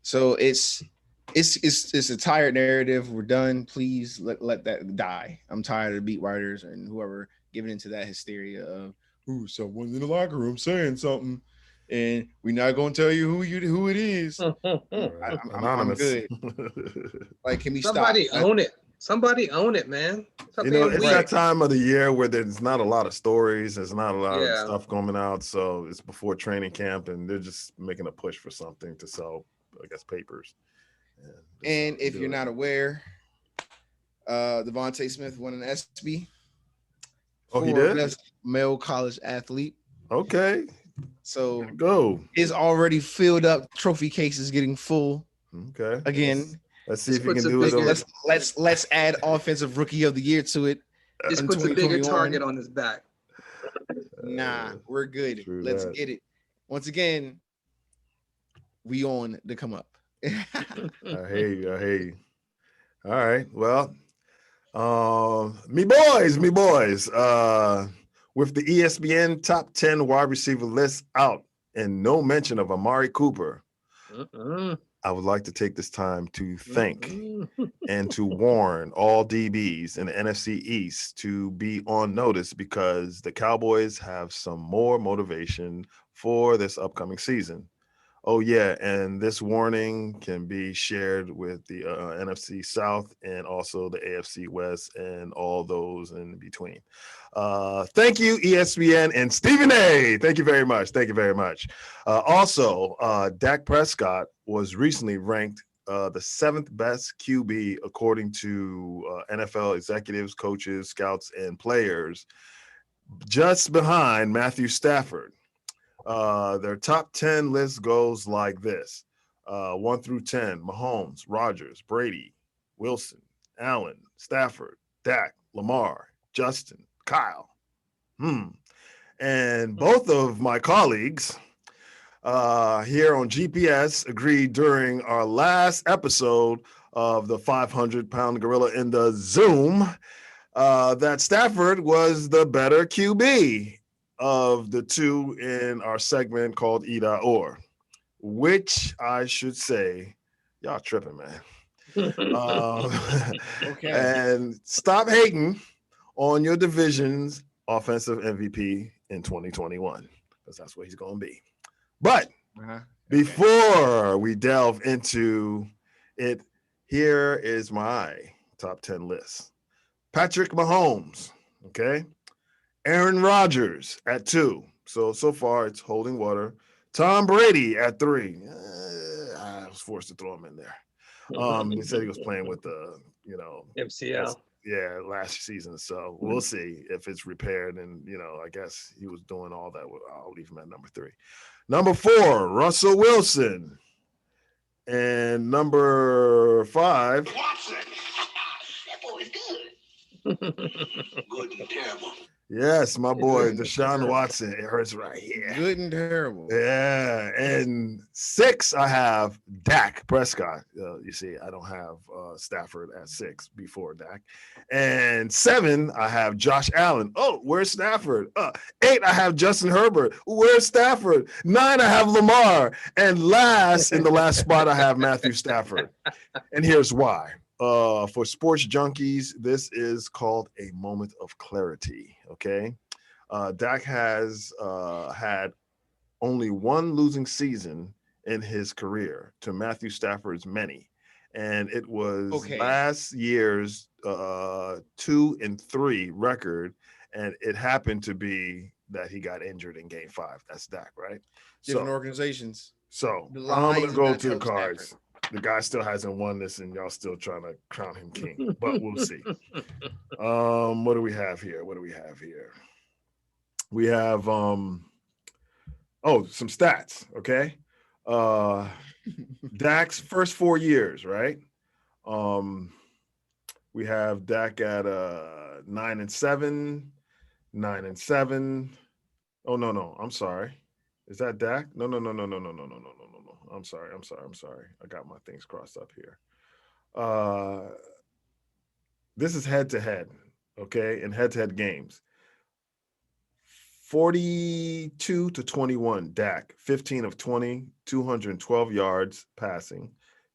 So it's a tired narrative. We're done. Please let that die. I'm tired of beat writers and whoever giving into that hysteria of someone's in the locker room saying something, and we're not going to tell you who it is. I'm good. Like, can we Somebody own it? Somebody own it, man. It's that time of the year where there's not a lot of stories. There's not a lot of stuff coming out. So it's before training camp, and they're just making a push for something to sell, I guess, papers. And if you're not aware, Devontae Smith won an ESPY. Oh, he did? Best male college athlete. Okay. So go. His already filled up trophy case is getting full. Okay. Again. Let's see if he can do it. Let's add offensive rookie of the year to it. Just puts a bigger target on his back. Nah, we're good. Let's get it. Once again, we on to come up. I hear you. All right. Well, me boys. With the ESPN top 10 wide receiver list out and no mention of Amari Cooper, I would like to take this time to thank and to warn all DBs in the NFC East to be on notice, because the Cowboys have some more motivation for this upcoming season. Oh, yeah, and this warning can be shared with the NFC South and also the AFC West and all those in between. Thank you, ESPN and Stephen A. Thank you very much. Also, Dak Prescott was recently ranked the 7th best QB according to NFL executives, coaches, scouts, and players, just behind Matthew Stafford. Their top 10 list goes like this: 1 through 10, Mahomes, Rodgers, Brady, Wilson, Allen, Stafford, Dak, Lamar, Justin, Kyle. And both of my colleagues here on GPS agreed during our last episode of the 500-pound gorilla in the Zoom that Stafford was the better QB of the two in our segment called E.or, which I should say, y'all tripping, man. Okay. And stop hating on your division's offensive MVP in 2021, because that's what he's going to be. But before we delve into it, here is my top 10 list. Patrick Mahomes, okay? Aaron Rodgers at 2. So far it's holding water. Tom Brady at 3. I was forced to throw him in there. He said he was playing with the, MCL. Yeah, last season. So we'll see if it's repaired. And, I guess he was doing all that. I'll leave him at number 3. Number 4, Russell Wilson. And number 5. Watson. That boy is good. Good and terrible. Yes, my boy, Deshaun Watson. It hurts right here. Good and terrible. Yeah. And 6, I have Dak Prescott. You see, I don't have Stafford at 6 before Dak. And 7, I have Josh Allen. Oh, where's Stafford? 8, I have Justin Herbert. Where's Stafford? 9, I have Lamar. And last, in the last spot, I have Matthew Stafford. And here's why. For sports junkies, this is called a moment of clarity, okay? Dak has had only one losing season in his career to Matthew Stafford's many. And it was last year's 2-3 record. And it happened to be that he got injured in game 5. That's Dak, right? Different organizations. So I'm going to go to the cards. Stafford. The guy still hasn't won this, and y'all still trying to crown him king, but we'll see. What do we have here? We have some stats, okay? Dak's first 4 years, right? We have Dak at 9-7, 9-7. Oh no, I'm sorry. Is that Dak? No. I'm sorry. I got my things crossed up here. This is head-to-head, okay? In head-to-head games. 42-21, Dak. 15 of 20, 212 yards passing,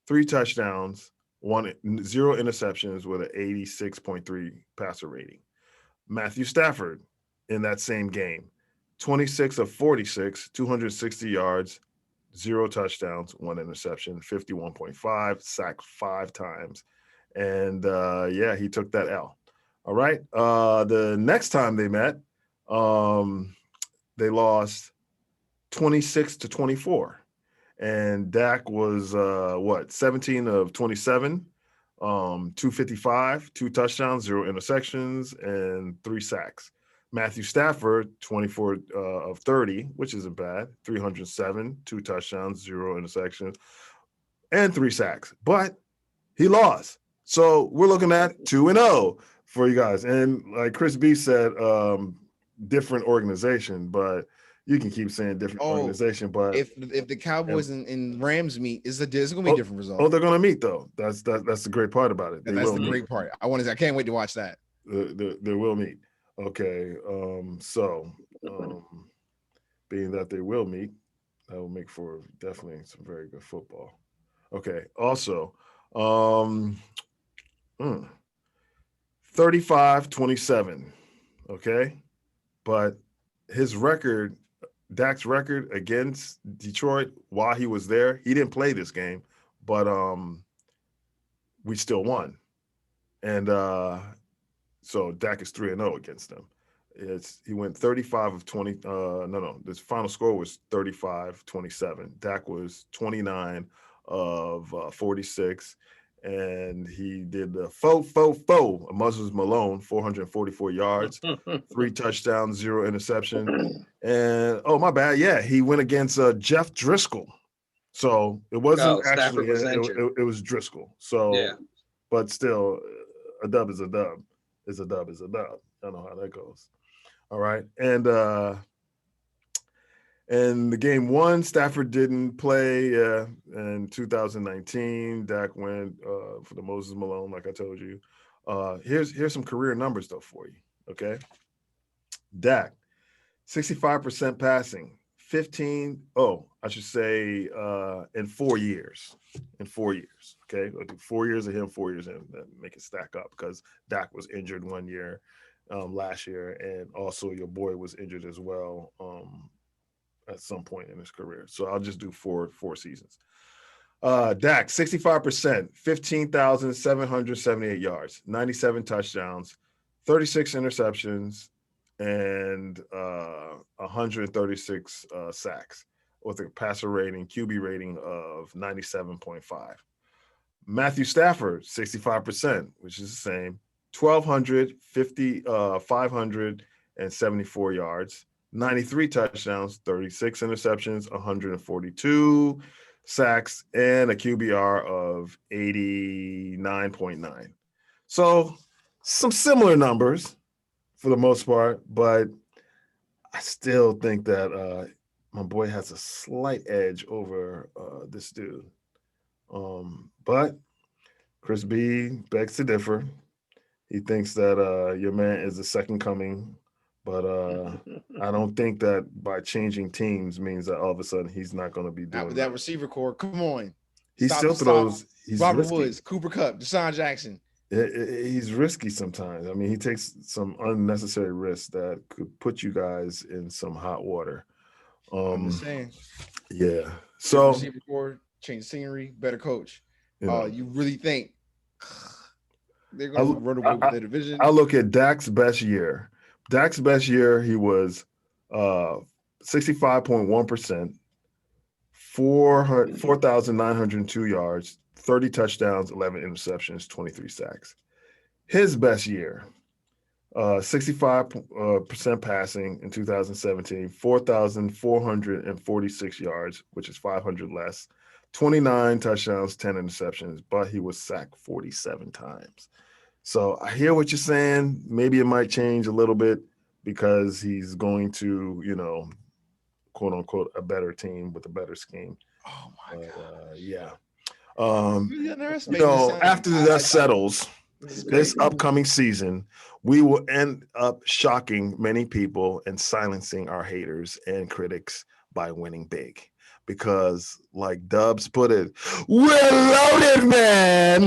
3 touchdowns, 0 interceptions with an 86.3 passer rating. Matthew Stafford in that same game. 26 of 46, 260 yards, 0 touchdowns, 1 interception, 51.5, sacked 5 times. And he took that L. All right. The next time they met, they lost 26-24. And Dak was 17 of 27, 255, 2 touchdowns, 0 interceptions, and 3 sacks. Matthew Stafford, 24 of 30, which isn't bad, 307, 2 touchdowns, 0 interceptions, and 3 sacks. But he lost. So we're looking at 2-0 for you guys. And like Chris B said, different organization, but you can keep saying different organization. But if the Cowboys and Rams meet, it's going to be a different result. Oh, they're going to meet, though. That's the great part about it. That's the great part. I can't wait to watch that. They will meet. Okay, being that they will meet, that will make for definitely some very good football. Okay, also, 35-27, okay? But his record, Dak's record against Detroit while he was there, he didn't play this game, but we still won. And so Dak is 3-0 against them. He went 35 of 20. This final score was 35-27. Dak was 29 of 46, and he did the Moses Malone, 444 yards, 3 touchdowns, 0 interception. And my bad, he went against Jeff Driscoll. So it wasn't actually it was Driscoll. So but still, a dub is a dub. Is a dub is a dub. I don't know how that goes. All right. And And the game one, Stafford didn't play in 2019. Dak went for the Moses Malone, like I told you. Here's some career numbers though for you. Okay, Dak, 65% passing, 15. Oh, I should say in 4 years. In 4 years. Okay, we'll do 4 years of him, 4 years of him, then make it stack up because Dak was injured 1 year last year, and also your boy was injured as well. At some point in his career. So I'll just do four seasons. Dak, 65%, 15,778 yards, 97 touchdowns, 36 interceptions, and 136 sacks with a passer rating, QB rating of 97.5. Matthew Stafford, 65%, which is the same, 574 yards, 93 touchdowns, 36 interceptions, 142 sacks, and a QBR of 89.9. So some similar numbers for the most part, but I still think that my boy has a slight edge over this dude. But Chris B begs to differ. He thinks that your man is the second coming. But I don't think that by changing teams means that all of a sudden he's not going to be doing that receiver core. Come on, he still throws. He's Robert risky. Woods, Cooper Kupp, Deshaun Jackson. He's risky sometimes. I mean, he takes some unnecessary risks that could put you guys in some hot water. I'm just saying. Yeah. So receiver core, change scenery, better coach. You you really think they're going to run away with the division? I look at Dak's best year. Dak's best year, he was 65.1%, 4,902 yards, 30 touchdowns, 11 interceptions, 23 sacks. His best year, 65% passing in 2017, 4,446 yards, which is 500 less, 29 touchdowns, 10 interceptions, but he was sacked 47 times. So I hear what you're saying. Maybe it might change a little bit because he's going to, quote unquote, a better team with a better scheme. Oh my God. Yeah. After the dust settles this upcoming season, we will end up shocking many people and silencing our haters and critics by winning big. Because, like Dubs put it, we're loaded, man.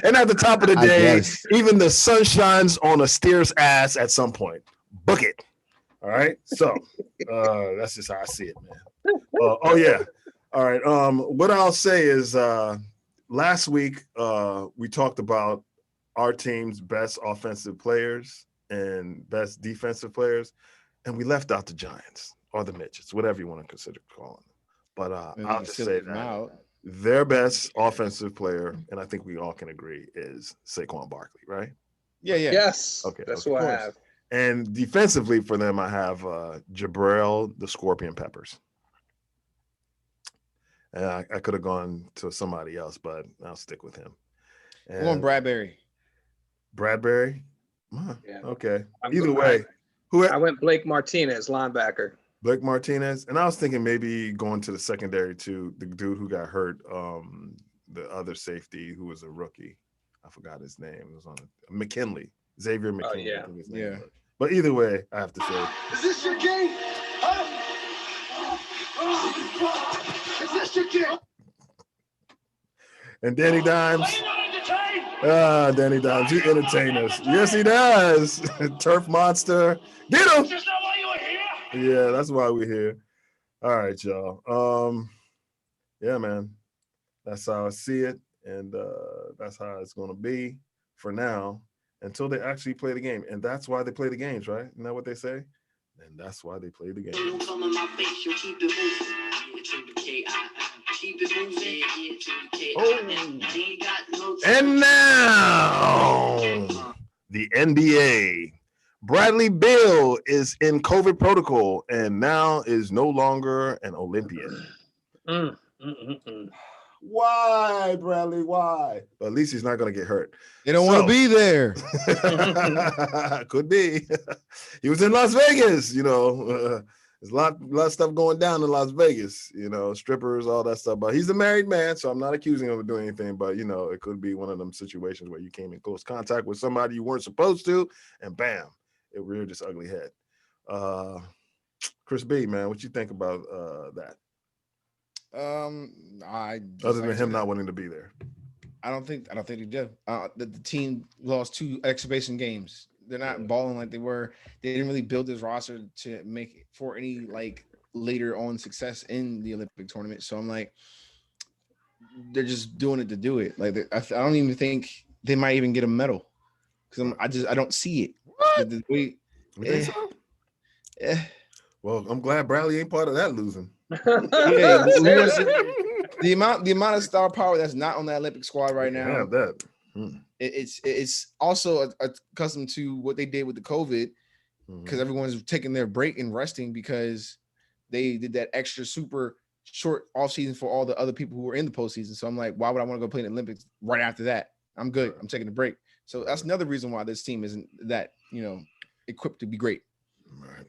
And at the top of the day, even the sun shines on a steer's ass at some point. Book it. All right. So that's just how I see it, man. Oh yeah. All right. What I'll say is last week we talked about our team's best offensive players and best defensive players, and we left out the Giants. Or the midgets, whatever you want to consider calling them. But I'll just say that their best offensive player, and I think we all can agree, is Saquon Barkley, right? Yeah. Yes. Okay. That's what I have. And defensively for them, I have Jabril, the Scorpion Peppers. And I could have gone to somebody else, but I'll stick with him. Come on, Bradbury. Bradbury? Yeah. Okay. Either way. I went Blake Martinez, linebacker. Blake Martinez, and I was thinking maybe going to the secondary to the dude who got hurt, the other safety who was a rookie. I forgot his name. It was on McKinley, Xavier McKinley. Oh, yeah. But either way, I have to say. Is this your game? Is this your game? And Danny Dimes. Danny Dimes, you entertain us. Yes, he does. Turf monster. Get him. Yeah, that's why we're here. All right, y'all. Yeah, man. That's how I see it. And that's how it's going to be for now until they actually play the game. And that's why they play the games, right? Isn't that what they say? And that's why they play the game. Oh. And now, the NBA. Bradley Beal is in COVID protocol and now is no longer an Olympian. Why, Bradley? Why? But at least he's not going to get hurt. They don't want to be there. Could be. He was in Las Vegas, you know. There's a lot of stuff going down in Las Vegas, you know, strippers, all that stuff. But he's a married man, so I'm not accusing him of doing anything. But, you know, it could be one of them situations where you came in close contact with somebody you weren't supposed to, and bam, it reared its ugly head. Chris B, man, what you think about that? Other than him not wanting to be there. I don't think he did. The team lost 2 exhibition games. They're not balling like they were. They didn't really build this roster to make for any like later on success in the Olympic tournament. So I'm like, they're just doing it to do it. Like I don't even think they might even get a medal because I don't see it. What? You think so? Yeah. Well, I'm glad Bradley ain't part of that losing. Yeah, the amount of star power that's not on that Olympic squad right now. Have that. It's also accustomed to what they did with the COVID because everyone's taking their break and resting because they did that extra super short off season for all the other people who were in the postseason. So I'm like, why would I want to go play in the Olympics right after that? I'm good. I'm taking a break. So that's another reason why this team isn't that, you know, equipped to be great. All right.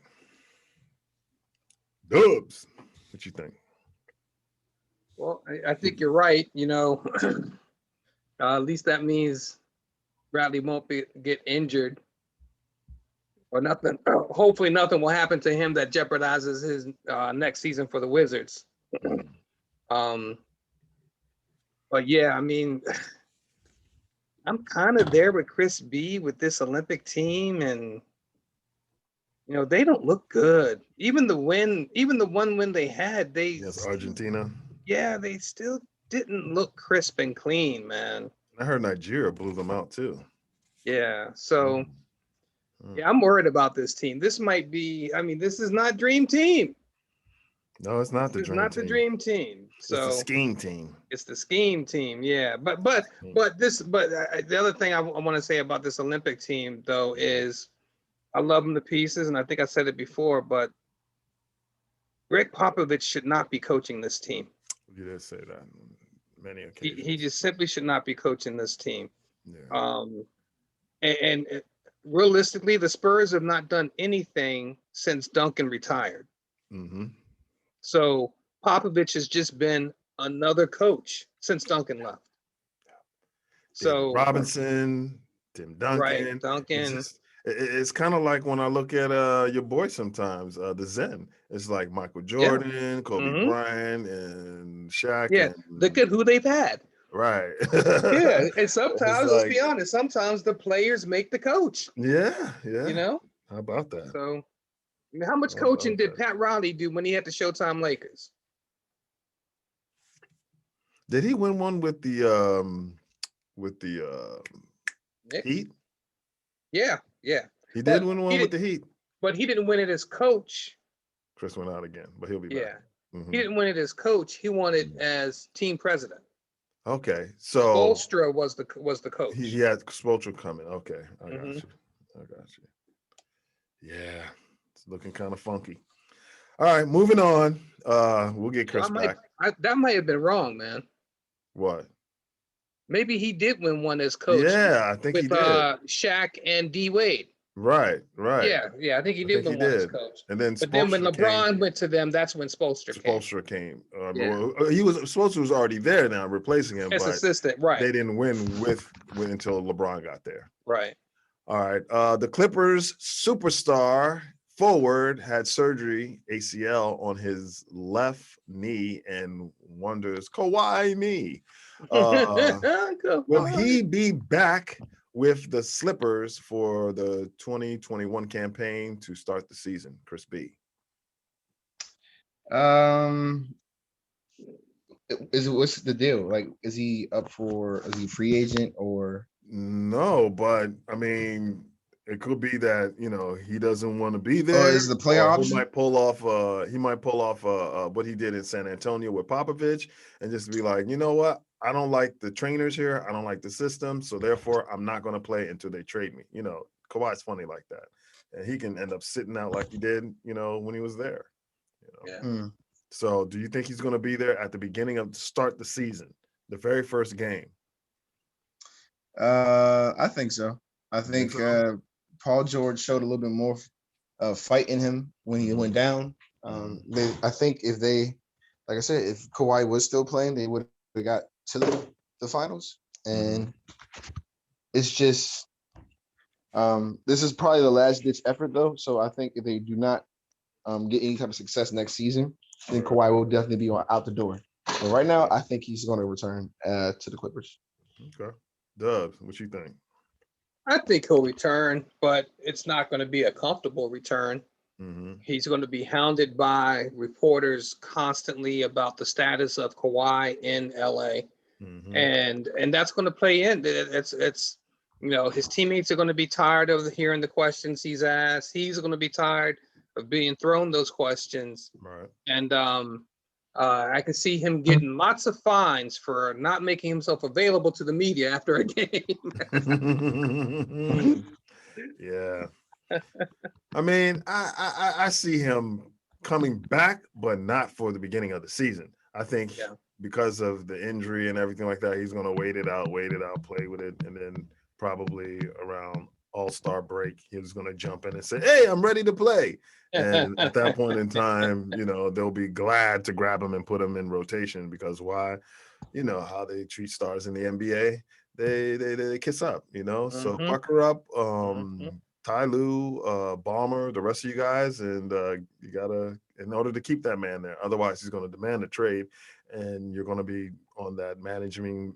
Dubz, what you think? Well, I think you're right. You know, at least that means Bradley won't get injured or nothing. Hopefully nothing will happen to him that jeopardizes his next season for the Wizards. But yeah, I mean, I'm kind of there with Chris B with this Olympic team, and you know, they don't look good. Even the one win they had, Yes, Argentina. Yeah, they still didn't look crisp and clean, man. I heard Nigeria blew them out too. Yeah, so yeah, I'm worried about this team. This might be, I mean, this is not dream team. No, it's not the dream team. Not the dream team. So it's the scheme team. It's the scheme team, yeah. But the other thing I want to say about this Olympic team though is I love them to pieces, and I think I said it before, but Greg Popovich should not be coaching this team. You did say that on many occasions. He just simply should not be coaching this team. Yeah. And realistically, the Spurs have not done anything since Duncan retired. So Popovich has just been another coach since Duncan left. So Robinson, Tim Duncan. Right, Duncan. It's kind of like when I look at your boy sometimes, the Zen. It's like Michael Jordan, Kobe Bryant, and Shaq. Yeah, look at who they've had. Right. Yeah, and sometimes, let's be honest, sometimes the players make the coach. Yeah, yeah. You know? How about that? So, I mean, how much coaching did Pat Riley do when he had the Showtime Lakers? Did he win one with the Heat? Yeah. He did win one with the Heat. But he didn't win it as coach. Chris went out again, but he'll be back. He didn't win it as coach. He won it as team president. Okay, so Spoelstra was the coach. He had Spoelstra coming. Okay, I got you. Yeah, it's looking kind of funky. All right, moving on. We'll get Chris back. That might have been wrong, man. What? Maybe he did win one as coach. Yeah, I think he did. Shaq and D Wade. Right. Yeah, I think he did win one as coach. And then, then when LeBron went to them, that's when Spoelstra came. Spoelstra was already there now, replacing him. As assistant, right? They didn't win until LeBron got there. Right. All right. The Clippers superstar forward had surgery, ACL, on his left knee and wonders, Kawhi me. Will he be back with the Slippers for the 2021 campaign to start the season? Chris B. What's the deal? Like, is he free agent or? No, but I mean, it could be that, you know, he doesn't want to be there. Is the player option? He might pull off what he did in San Antonio with Popovich and just be like, you know what? I don't like the trainers here. I don't like the system. So therefore, I'm not going to play until they trade me. You know, Kawhi's funny like that. And he can end up sitting out like he did, you know, when he was there. You know? Yeah. So do you think he's going to be there at the beginning of start the season? The very first game. I think so. I You think think so? Paul George showed a little bit more fight in him when he went down. I think if they, like I said, if Kawhi was still playing, they would have got to the finals. And it's just, this is probably the last ditch effort though. So I think if they do not get any type of success next season, then Kawhi will definitely be out the door. But right now, I think he's going to return to the Clippers. Okay. Dubz, what you think? I think he'll return, but it's not going to be a comfortable return. He's going to be hounded by reporters constantly about the status of Kawhi in LA. And that's going to play in. It's his teammates are going to be tired of hearing the questions he's asked. He's going to be tired of being thrown those questions. Right. And I can see him getting lots of fines for not making himself available to the media after a game. Yeah. I mean, I see him coming back, but not for the beginning of the season. I think because of the injury and everything like that, he's going to wait it out, play with it, and then probably around All-Star break, he's going to jump in and say, "Hey, I'm ready to play." And at that point in time, they'll be glad to grab him and put him in rotation because why? You know how they treat stars in the NBA. They kiss up, So pucker up, Ty Lue, Ballmer, the rest of you guys, and you gotta, in order to keep that man there. Otherwise, he's going to demand a trade, and you're going to be on that managing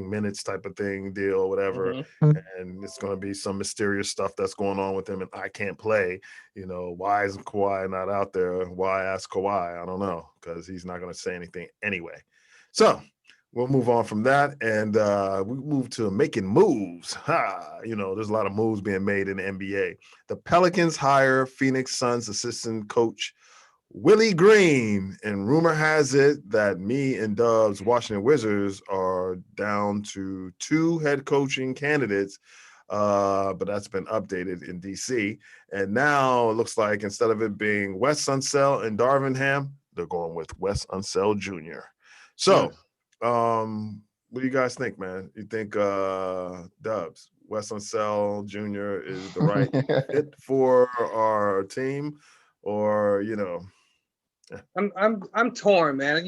minutes type of thing deal, whatever. And it's going to be some mysterious stuff that's going on with him, and I can't play. Why is Kawhi not out there? Why ask Kawhi? I don't know, because he's not going to say anything anyway. So we'll move on from that, and we move to making moves. There's a lot of moves being made in the NBA. The Pelicans hire Phoenix Suns assistant coach Willie Green, and rumor has it that me and Dub's Washington Wizards are down to 2 head coaching candidates, but that's been updated in DC. And now it looks like instead of it being Wes Unseld and Darvin Ham, they're going with Wes Unseld Jr. So, what do you guys think, man? You think Dubs, Wes Unseld Jr. is the right fit for our team, or I'm torn, man.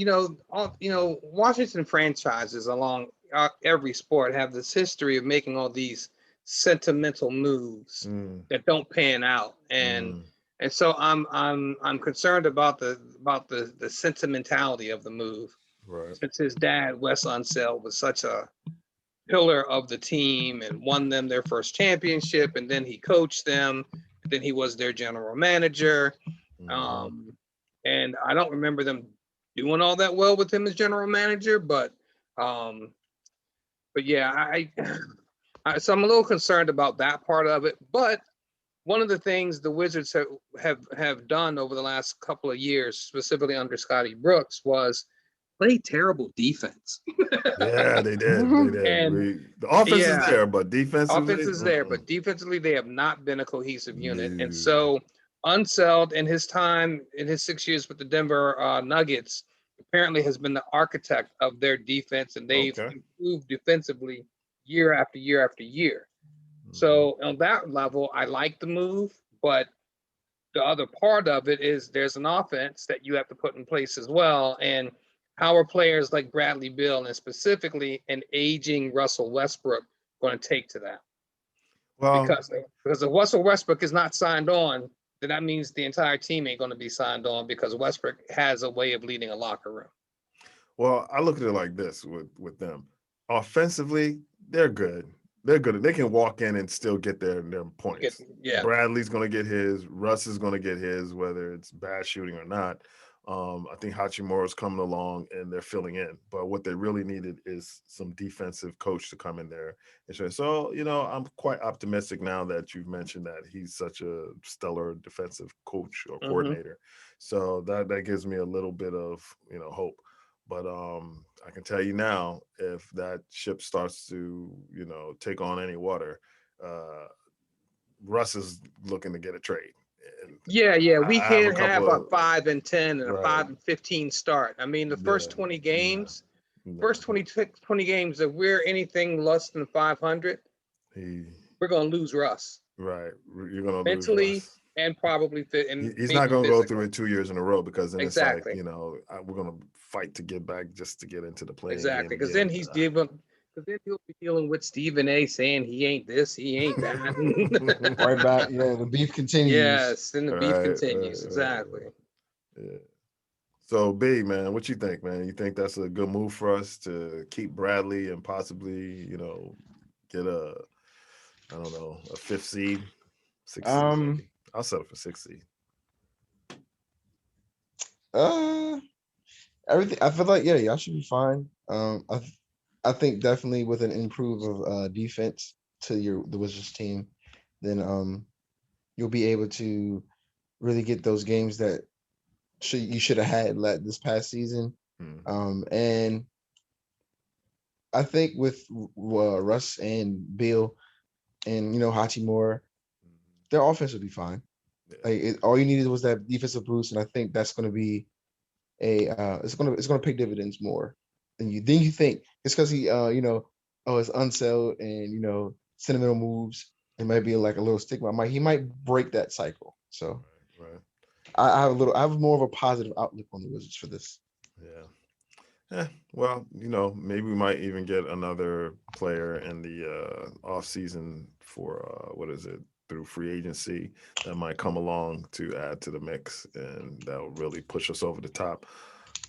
Washington franchises along every sport have this history of making all these sentimental moves that don't pan out, and so I'm concerned about the sentimentality of the move. Right. Since his dad, Wes Unseld, was such a pillar of the team and won them their first championship, and then he coached them, and then he was their general manager. And I don't remember them doing all that well with him as general manager, but yeah, so I'm a little concerned about that part of it. But one of the things the Wizards have done over the last couple of years, specifically under Scotty Brooks, was play terrible defense. Yeah, they did. And the offense is there, but defensively, defensively they have not been a cohesive unit. And so Unseld in his 6 years with the Denver Nuggets apparently has been the architect of their defense, and they've improved defensively year after year after year. So on that level, I like the move, but the other part of it is there's an offense that you have to put in place as well. And how are players like Bradley Beal and specifically an aging Russell Westbrook going to take to that? Well, because if Russell Westbrook is not signed on, then that means the entire team ain't going to be signed on, because Westbrook has a way of leading a locker room. Well, I look at it like this with them. Offensively, they're good. They're good. They can walk in and still get their points. Bradley's going to get his. Russ is going to get his, whether it's bad shooting or not. I think Hachimura's coming along and they're filling in. But what they really needed is some defensive coach to come in there. So, I'm quite optimistic now that you've mentioned that he's such a stellar defensive coach or coordinator. So that gives me a little bit of, hope. But I can tell you now, if that ship starts to, take on any water, Russ is looking to get a trade. We can't have a 5-10 and a 5-15 start. I mean, the first 20 games, First 20 games, if we're anything less than 500, we're going to lose Russ. Right. You're going to mentally lose Russ. And probably fit. And he's not going to go through it 2 years in a row, because then exactly. it's like, we're going to fight to get back just to get into the play. Exactly. Because then he's dealing. Because then he'll be dealing with Stephen A. saying he ain't this, he ain't that. Right back. Yeah, the beef continues. Yes, then the beef continues. Exactly. Yeah. So, B, man, what you think, man? You think that's a good move for us to keep Bradley and possibly, get a 5th seed, 6th seed? I'll settle for 6th seed. Everything. I feel like y'all should be fine. I think definitely with an improve of defense to the Wizards team, then you'll be able to really get those games that you should have had this past season. And I think with Russ and Bill and Hachimura, their offense will be fine. Like all you needed was that defensive boost, and I think that's going to be it's going to pay dividends more than you think. It's because he it's unsettled and sentimental moves. It might be like a little stigma. He might break that cycle. So right. I have more of a positive outlook on the Wizards for this. Yeah. Well, maybe we might even get another player in the off season for through free agency that might come along to add to the mix, and that will really push us over the top.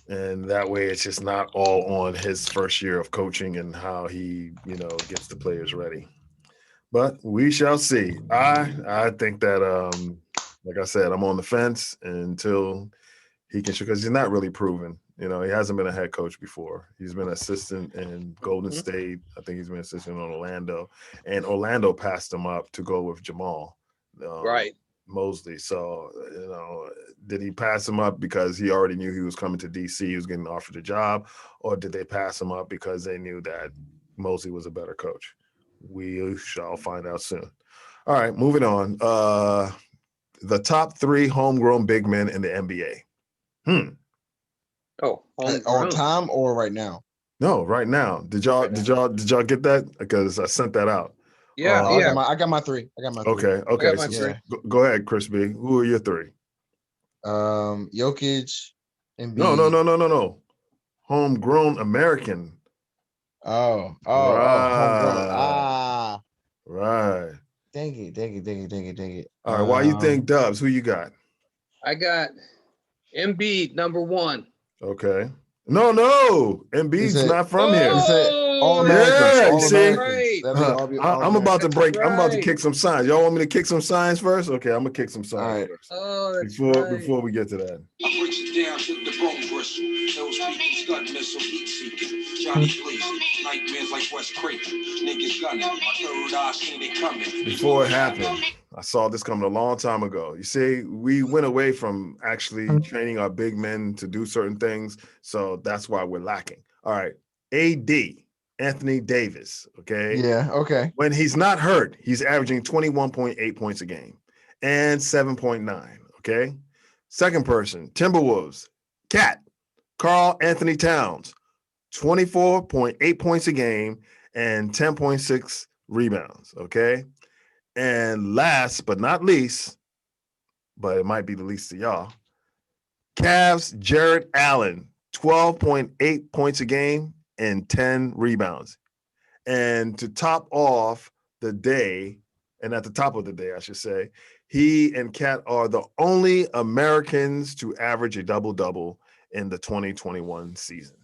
And that way, it's just not all on his first year of coaching and how he, gets the players ready. But we shall see. I think that, like I said, I'm on the fence until he can show, because he's not really proven. He hasn't been a head coach before. He's been assistant in Golden State. I think he's been assistant on Orlando. And Orlando passed him up to go with Jamal Mosley. So, did he pass him up because he already knew he was coming to DC, he was getting offered a job? Or did they pass him up because they knew that Mosley was a better coach? We shall find out soon. All right, moving on. The top 3 homegrown big men in the NBA. Oh, all time or right now? No, right now. Did y'all get that? Because I sent that out. Yeah, I got my 3. Okay. So go ahead, Chris B. Who are your 3? Jokic, Embiid. No. Homegrown American. Homegrown. Right. Dang it. All right. Why you think Dubs? Who you got? I got Embiid, number 1. Okay. No. Embiid's not from here. All Americans. Yeah, I'm about to break. Right. I'm about to kick some signs. Y'all want me to kick some signs first? Okay, I'm gonna kick some signs first. Oh, that's before we get to that. I breaks it down to the bone bristle. Those speaking, scud missile, heat seeking. Johnny blazing, nightmares like West Craven. Niggas gunning. My third eye seen it coming. Before it happened, I saw this coming a long time ago. You see, we went away from actually training our big men to do certain things, so that's why we're lacking. All right, AD. Anthony Davis, okay? Yeah, okay. When he's not hurt, he's averaging 21.8 points a game and 7.9, okay? Second person, Timberwolves, Karl Anthony Towns, 24.8 points a game and 10.6 rebounds, okay? And last but not least, but it might be the least to y'all, Cavs, Jarrett Allen, 12.8 points a game and 10 rebounds. And to top off the day, and at the top of the day, I should say, he and Cat are the only Americans to average a double-double in the 2021 season.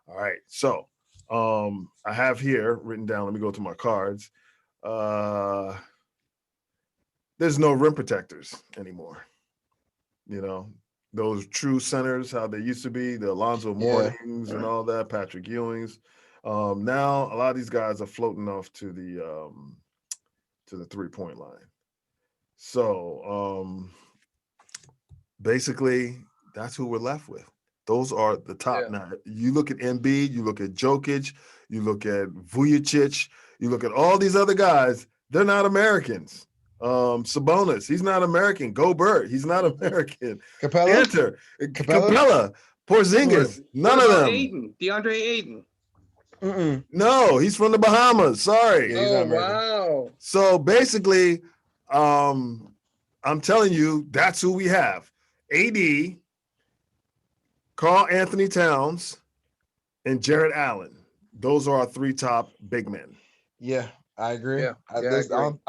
All right, so I have here written down, let me go to my cards. There's no rim protectors anymore. Those true centers, how they used to be, the Alonzo Mournings and all that, Patrick Ewings. Now a lot of these guys are floating off to the 3-point line. So basically, that's who we're left with. Those are the top. Now, you look at Embiid, you look at Jokic, you look at Vujacic, you look at all these other guys. They're not Americans. Sabonis, he's not American. Gobert, he's not American. Capella, Porzingis, none of them. DeAndre Ayton. No, he's from the Bahamas. Sorry. Yeah, he's not Oh, American. wow. So basically, I'm telling you, that's who we have. AD, Carl Anthony Towns, and Jared Allen. Those are our 3 top big men. Yeah, I agree. Yeah, I yeah, I agree. don't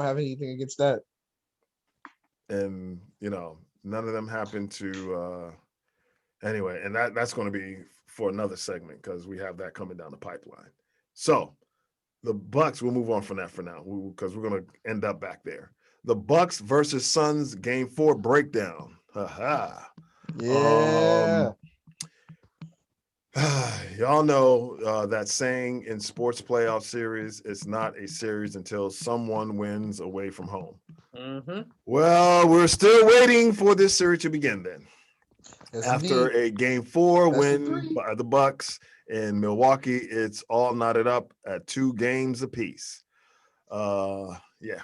have anything against that. And none of them happen to anyway, and that's going to be for another segment because we have that coming down the pipeline. So the Bucks, we'll move on from that for now because we're going to end up back there. The Bucks versus Suns Game 4 breakdown. Yeah. Y'all know that saying in sports playoff series, it's not a series until someone wins away from home. Mm-hmm. Well, we're still waiting for this series to begin then. Yes, After indeed. a Game 4 Best of win 3. by the Bucks in Milwaukee, it's all knotted up at 2 games apiece. Yeah.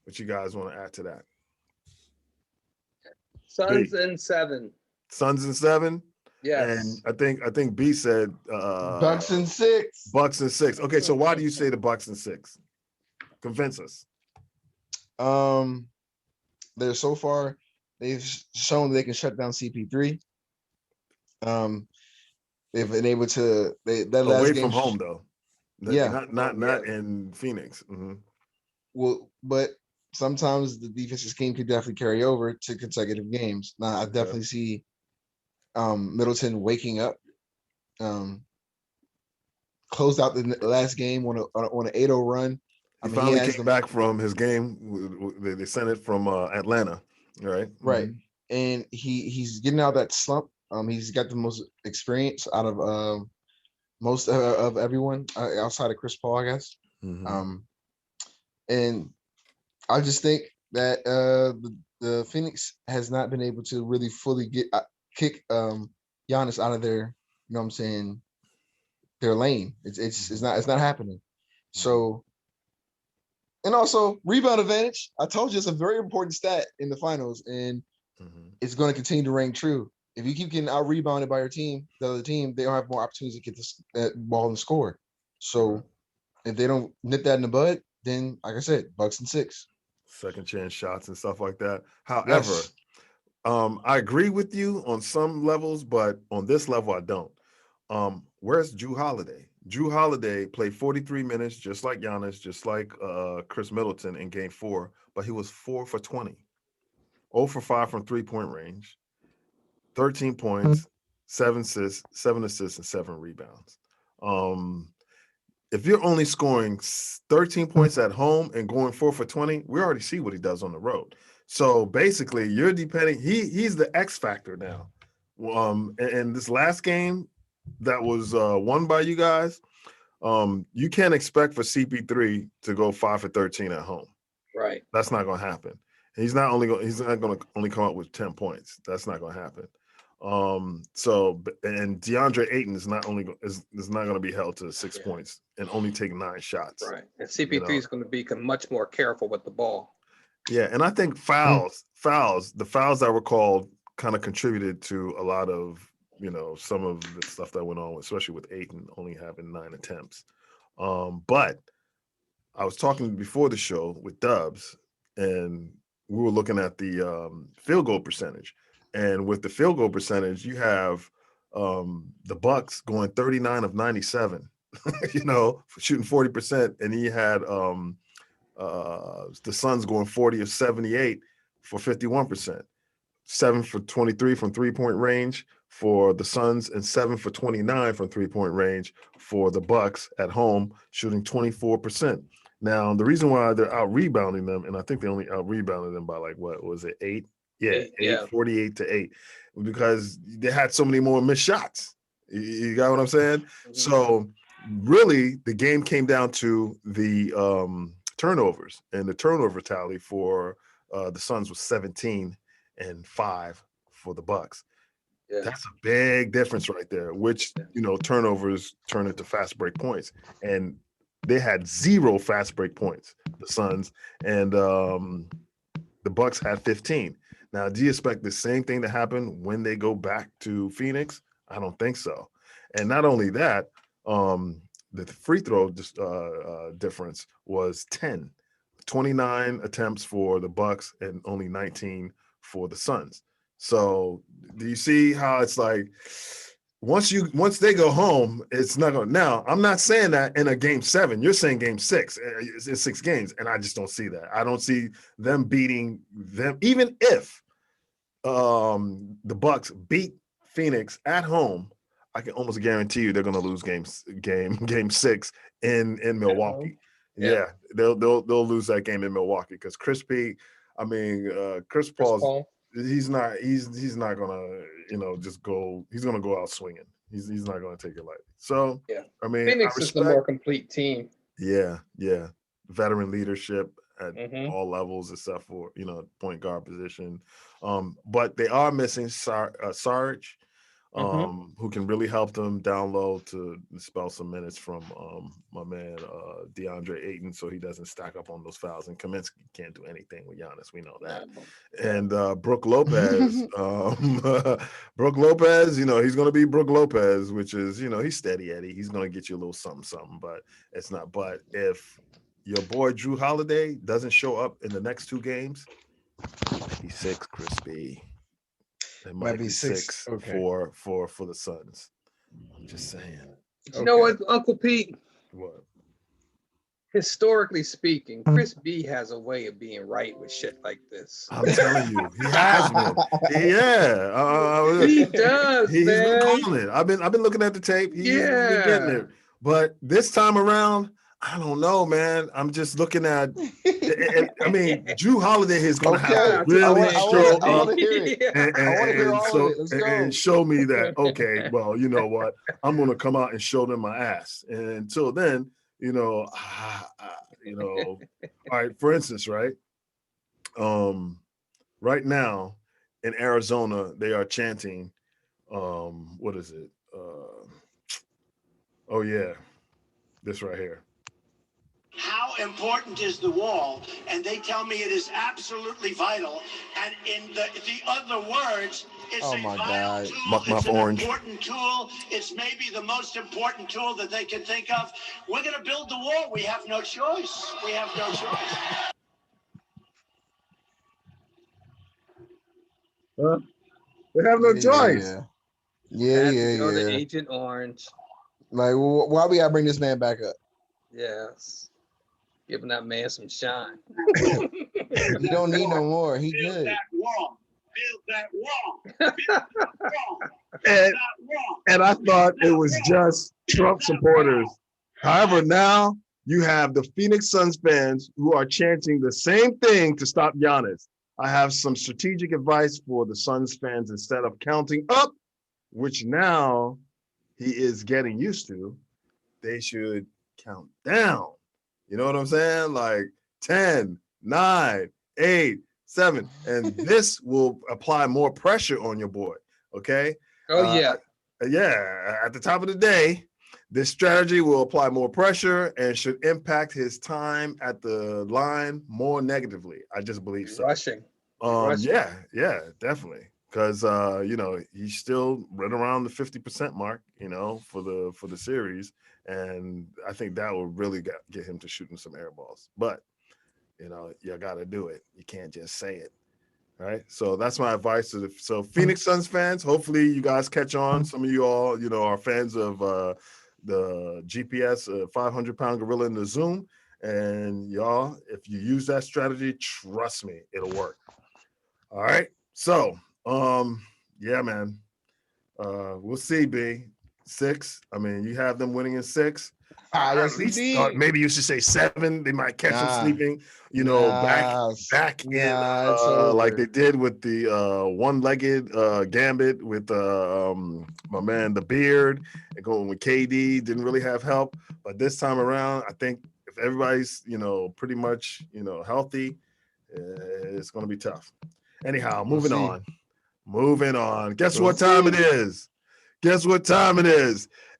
What you guys want to add to that? Suns in 7. Suns in 7? Yes. And I think B said Bucks in 6. Bucks in 6. Okay, so why do you say the Bucks in 6? Convince us. They're so far they've shown they can shut down CP3. They've been able to that last Away game from home though. Yeah. Not in Phoenix. Mm-hmm. Well, but sometimes the defense's game could definitely carry over to consecutive games. Now I definitely see Middleton waking up. Closed out the last game on an 8-0 run. He finally came back from his game. They sent it from Atlanta, right? Right. And he's getting out of that slump. He's got the most experience out of most of everyone outside of Chris Paul, I guess. Mm-hmm. And I just think that the Phoenix has not been able to really fully kick Giannis out of their, you know what I'm saying, their lane. It's not happening. So, and also rebound advantage. I told you it's a very important stat in the finals, and it's going to continue to ring true. If you keep getting out rebounded by your team, the other team, they don't have more opportunities to get that ball and score. So if they don't nip that in the bud, then like I said, Bucks in 6. Second chance shots and stuff like that. However, I agree with you on some levels, but on this level, I don't. Where's Jrue Holiday? Jrue Holiday played 43 minutes, just like Giannis, just like Chris Middleton in Game 4, but he was 4 for 20, 0 for 5 from 3-point range, 13 points, 7 assists, and 7 rebounds. If you're only scoring 13 points at home and going 4 for 20, we already see what he does on the road. So basically, you're depending. He's the X factor now. And this last game that was won by you guys, you can't expect for CP3 to go 5 for 13 at home. Right. That's not going to happen. He's not going to only come up with 10 points. That's not going to happen. So and DeAndre Ayton is not going to be held to 6 points and only take 9 shots. Right. And CP3 is going to be much more careful with the ball. Yeah, and I think the fouls that were called kind of contributed to a lot of, some of the stuff that went on, especially with Ayton only having 9 attempts. But I was talking before the show with Dubz, and we were looking at the field goal percentage. And with the field goal percentage, you have the Bucks going 39 of 97, shooting 40%, and he had the Suns going 40 of 78 for 51%, 7 for 23 from 3-point range for the Suns, and 7 for 29 from 3-point range for the Bucks at home, shooting 24%. Now, the reason why they're out rebounding them, and I think they only out rebounded them by 8? Yeah, 48 to 8, because they had so many more missed shots. You got what I'm saying? Mm-hmm. So really, the game came down to the turnovers, and the turnover tally for the Suns was 17 and 5 for the Bucks. Yeah. That's a big difference right there, which, turnovers turn into fast break points. And they had 0 fast break points, the Suns, and the Bucks had 15. Now, do you expect the same thing to happen when they go back to Phoenix? I don't think so. And not only that, The free throw difference was 10, 29 attempts for the Bucks and only 19 for the Suns. So do you see how it's like once they go home, it's not going to. Now, I'm not saying that in a game 7. You're saying game 6. It's 6 games, and I just don't see that. I don't see them beating them, even if the Bucks beat Phoenix at home. I can almost guarantee you they're going to lose game 6 in Milwaukee. Yeah, they'll lose that game in Milwaukee because Chris Paul. He's not gonna just go. He's gonna go out swinging. He's not gonna take it lightly. So yeah, I mean, Phoenix is the more complete team. Yeah, veteran leadership at all levels except for point guard position. But they are missing Sarge, who can really help them down low to spell some minutes from my man DeAndre Ayton, so he doesn't stack up on those fouls. And Kaminsky can't do anything with Giannis, we know that. And Brook Lopez, Brook Lopez, he's going to be Brook Lopez, which is he's steady Eddie. He's going to get you a little something, but it's not. But if your boy Drew Holiday doesn't show up in the next 2 games, he's 6, Crispy. It might be 6 for the Suns. I'm just saying. You know what, Uncle Pete? What? Historically speaking, Chris B has a way of being right with shit like this. I'm telling you, he has been. Yeah, he does. He's been calling it. I've been looking at the tape. He's been getting it. But this time around, I don't know, man. I'm just looking at. I mean, Drew Holiday is going to have to really show up and show me that. Okay, well, you know what? I'm going to come out and show them my ass. And until then, all right. For instance, right. Right now in Arizona, they are chanting. What is it? Oh yeah, this right here. How important is the wall? And they tell me it is absolutely vital. And in the other words, it's a vital tool. It's an important tool. It's maybe the most important tool that they can think of. We're going to build the wall. We have no choice. We have no choice. They have no choice. Yeah. The Agent Orange. Like, why we gotta bring this man back up? Yes. Giving that man some shine. You don't need no more. He Build good. that wall. Build that wall. Build that wall. And I thought it was just Trump supporters. However, now you have the Phoenix Suns fans who are chanting the same thing to stop Giannis. I have some strategic advice for the Suns fans. Instead of counting up, which now he is getting used to, they should count down. You know what I'm saying? Like 10, 9, 8, 7. And this will apply more pressure on your boy. Okay. Oh, yeah. At the top of the day, this strategy will apply more pressure and should impact his time at the line more negatively. I just believe so. Rushing. Yeah, definitely. Because he's still right around the 50% mark, for the series. And I think that will really get him to shooting some air balls. But, you got to do it. You can't just say it. Right. So that's my advice to Phoenix Suns fans. Hopefully you guys catch on. Some of you all, are fans of the GPS 500-pound gorilla in the Zoom. And y'all, if you use that strategy, trust me, it'll work. All right. So, yeah, man. We'll see, B. 6. I mean, you have them winning in 6. At least maybe you should say 7. They might catch them sleeping, back in like they did with the one-legged gambit with my man the Beard and going with KD. Didn't really have help, but this time around, I think if everybody's pretty much healthy, it's going to be tough. Anyhow, moving on. Guess what time it is?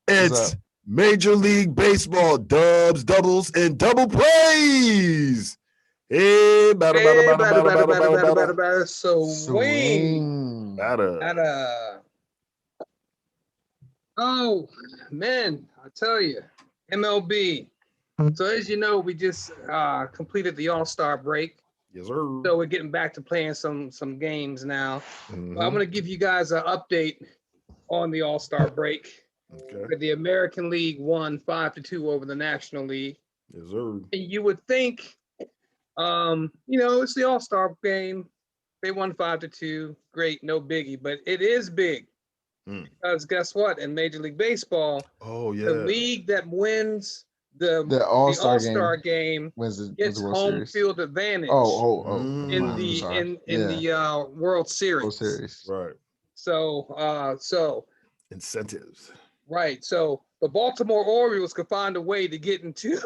It's Major League Baseball Dubz, Doubles, and Double Plays. Hey, batter. Swing. Batter. Oh, man. tell you, MLB. So as you know, we just completed the All-Star break. Yes, sir. So we're getting back to playing some games now. Mhm. But I'm going to give you guys an update on the All-Star break. Okay. The American League won 5-2 over the National League. Yes, sir. And you would think, it's the All-Star game. They won 5-2. Great, no biggie. But it is big. Because guess what? In Major League Baseball, the league that wins the All-Star game gets home field advantage in the World Series. Right. So incentives. Right. So the Baltimore Orioles could find a way to get into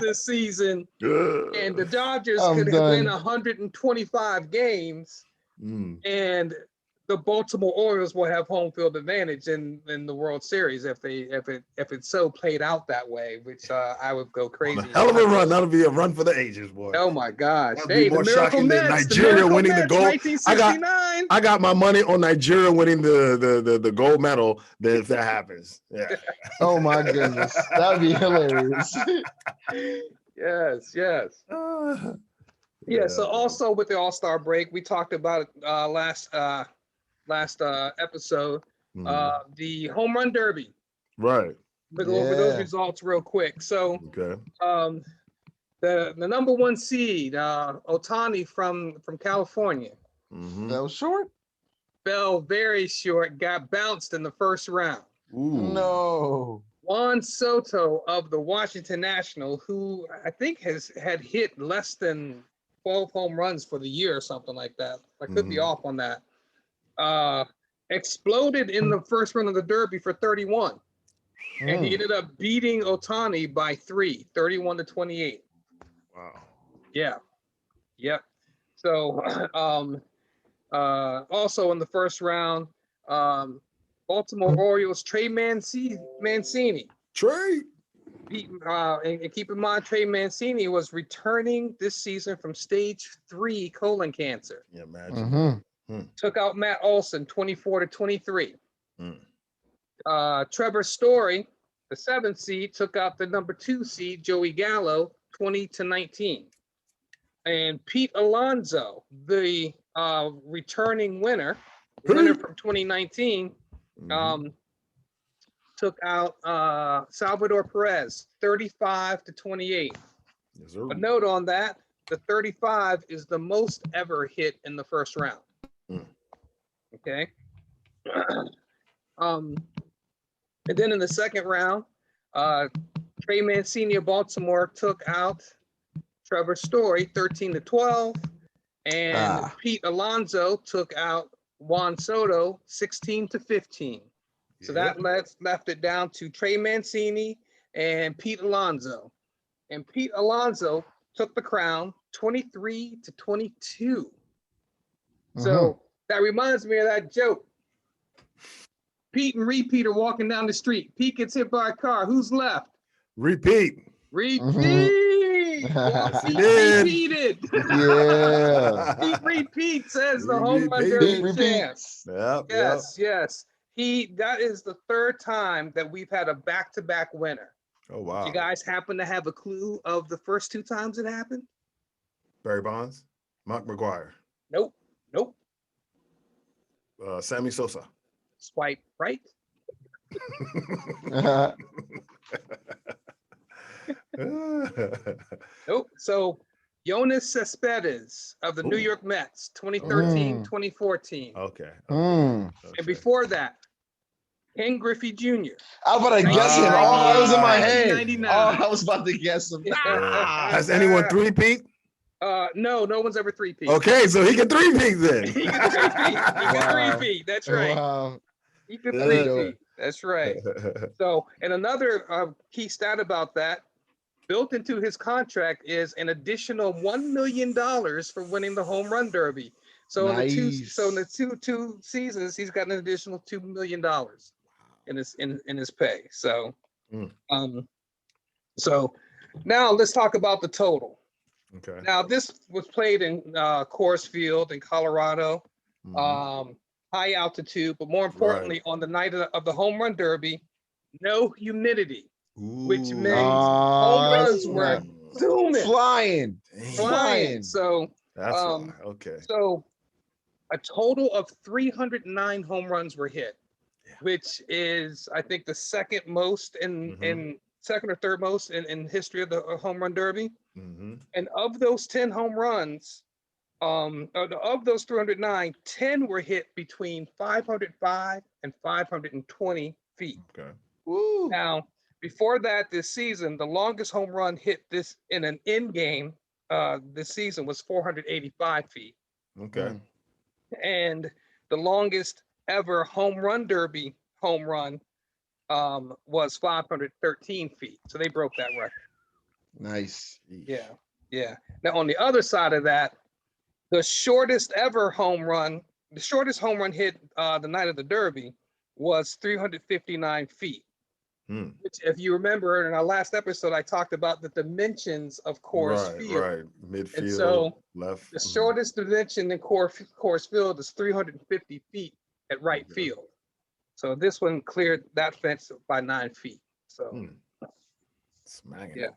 this season, and the Dodgers could win 125 games, and the Baltimore Orioles will have home field advantage in the World Series if it so played out that way, which I would go crazy. Hell of a run. That'll be a run for the ages, boy. Oh my gosh. That'll be more shocking than Nigeria winning the gold. 1969. I got my money on Nigeria winning the gold medal if that happens. Yeah. Oh my goodness. That'd be hilarious. Yes. Yeah, so also with the All-Star break, we talked about it last episode, the home run derby. Right. We'll go over those results real quick. So the number one seed, Otani from California. That was short. Fell very short, got bounced in the first round. Ooh. No. Juan Soto of the Washington Nationals, who I think had hit less than 12 home runs for the year or something like that. I could be off on that. Exploded in the first round of the Derby for 31. And he ended up beating Otani by 31-28. Wow. Yeah. Yep. So also in the first round, Baltimore Orioles Trey Mancini. Trey. And keep in mind, Trey Mancini was returning this season from stage 3 colon cancer. Yeah, imagine. Took out Matt Olson 24-23. Trevor Story, the 7th seed, took out the number 2 seed, Joey Gallo, 20-19. And Pete Alonso, the returning winner from 2019, took out Salvador Perez, 35-28. Yes, sir. A note on that, the 35 is the most ever hit in the first round. Okay. And then in the second round, Trey Mancini of Baltimore took out Trevor Story, 13-12. And Pete Alonso took out Juan Soto, 16-15. So that left it down to Trey Mancini and Pete Alonso. And Pete Alonso took the crown 23-22. So that reminds me of that joke. Pete and Repeat are walking down the street. Pete gets hit by a car. Who's left? Repeat. Repeated. Yeah. Pete Repeat says the home run derby champs. Yes. That is the 3rd time that we've had a back-to-back winner. Oh wow. Do you guys happen to have a clue of the first 2 times it happened? Barry Bonds, Mark McGuire. Nope. Sammy Sosa. Swipe right. Nope. So Yoenis Cespedes of the New York Mets, 2013-2014. Okay. And before that, Ken Griffey Jr. I was about to guess him. Oh, it was in my head. 1999. Oh, I was about to guess him. Has anyone three-peat? No one's ever three-peat. Okay, so he can three-peat then. He can three-peat. That's right. Wow. He can three-peat. That's right. So, and another key stat about that, built into his contract is an additional $1 million for winning the home run derby. So in the two seasons, he's got an additional $2 million in his pay. So, so now let's talk about the total. Okay. Now this was played in Coors Field in Colorado, high altitude, but more importantly, on the night of the home run derby, no humidity, which Ooh. means home runs snap. were zooming, Flying. flying. So That's why. Okay. So a total of 309 home runs were hit, which is, I think, the second most in second or third most in history of the home run derby. And of those 10 home runs, of those 309, 10 were hit between 505 and 520 feet. Okay. Woo. Now, before that, this season, the longest home run hit this in an in game this season was 485 feet. Okay. And the longest ever home run derby home run was 513 feet. So they broke that record. Nice. Yeah. Yeah. Now, on the other side of that, the shortest home run hit the night of the Derby was 359 feet. Which, if you remember in our last episode, I talked about the dimensions of Coors Field. Right. Midfield, and so left. The shortest dimension in Coors Field is 350 feet at right field. So this one cleared that fence by 9 feet. So smacking. Yeah.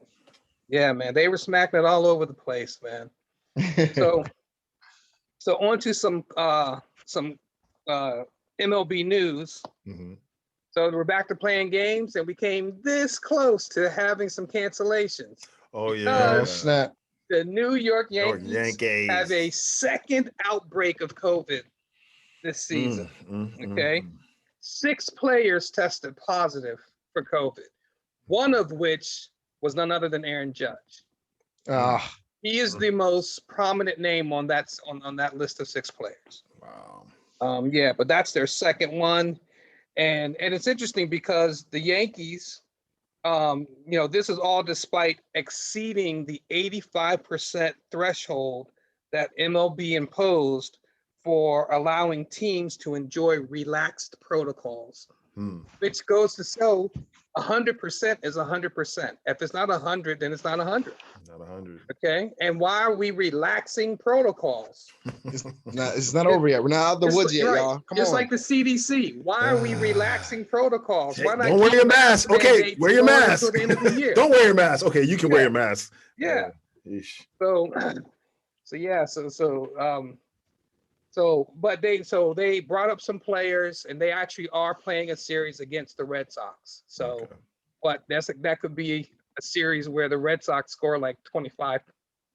Yeah, man. They were smacking it all over the place, man. So on to some MLB news. So we're back to playing games, and we came this close to having some cancellations. Oh yeah. Oh, snap. The New York Yankees have a second outbreak of COVID this season. Okay. 6 players tested positive for COVID, one of which was none other than Aaron Judge. He is the most prominent name on that list of 6 players. Wow. Yeah, but that's their second one. And it's interesting because the Yankees, this is all despite exceeding the 85% threshold that MLB imposed for allowing teams to enjoy relaxed protocols, which goes to show 100% is 100%. If it's not 100, then it's not 100. Not 100. Okay. And why are we relaxing protocols? It's not over yet. We're not out of the woods yet, y'all. Come Just on. like the CDC. Why are we relaxing protocols? Why not don't wear your mask. Okay, wear your mask. Don't wear your mask. Okay, you can wear your mask. Yeah. They brought up some players, and they actually are playing a series against the Red Sox. So, but that could be a series where the Red Sox score like 25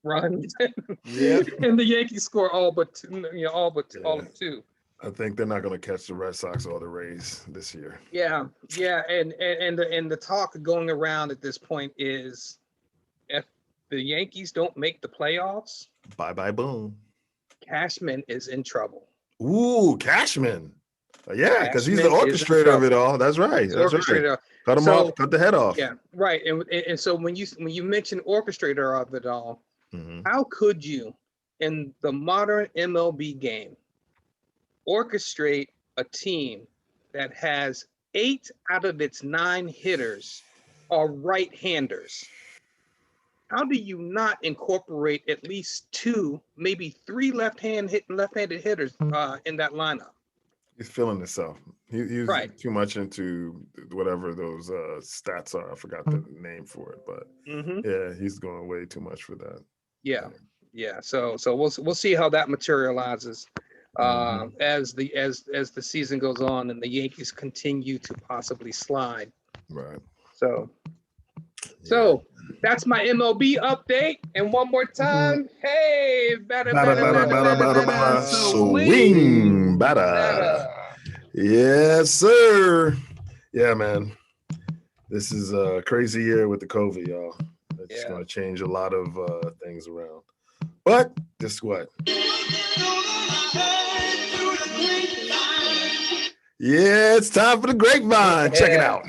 runs, and the Yankees score all but 2. I think they're not going to catch the Red Sox or the Rays this year. Yeah, and the talk going around at this point is, if the Yankees don't make the playoffs, bye boom. Cashman is in trouble. Ooh, Cashman. Yeah, because he's the orchestrator of it all. That's right. That's right. Cut him off. Cut the head off. Yeah, right. And so when you mention orchestrator of it all, how could you, in the modern MLB game, orchestrate a team that has 8 out of its 9 hitters are right-handers? How do you not incorporate at least 2, maybe 3 left-handed hitters in that lineup? He's feeling himself. He's too much into whatever those stats are. I forgot the name for it, but yeah, he's going way too much for that. Yeah. So we'll see how that materializes as the season goes on and the Yankees continue to possibly slide. Right. So that's my MLB update. And one more time, hey, batter, swing, batter. Yes, sir. Yeah, man. This is a crazy year with the COVID, y'all. It's going to change a lot of things around. But guess what? Yeah, it's time for the grapevine. Check it out.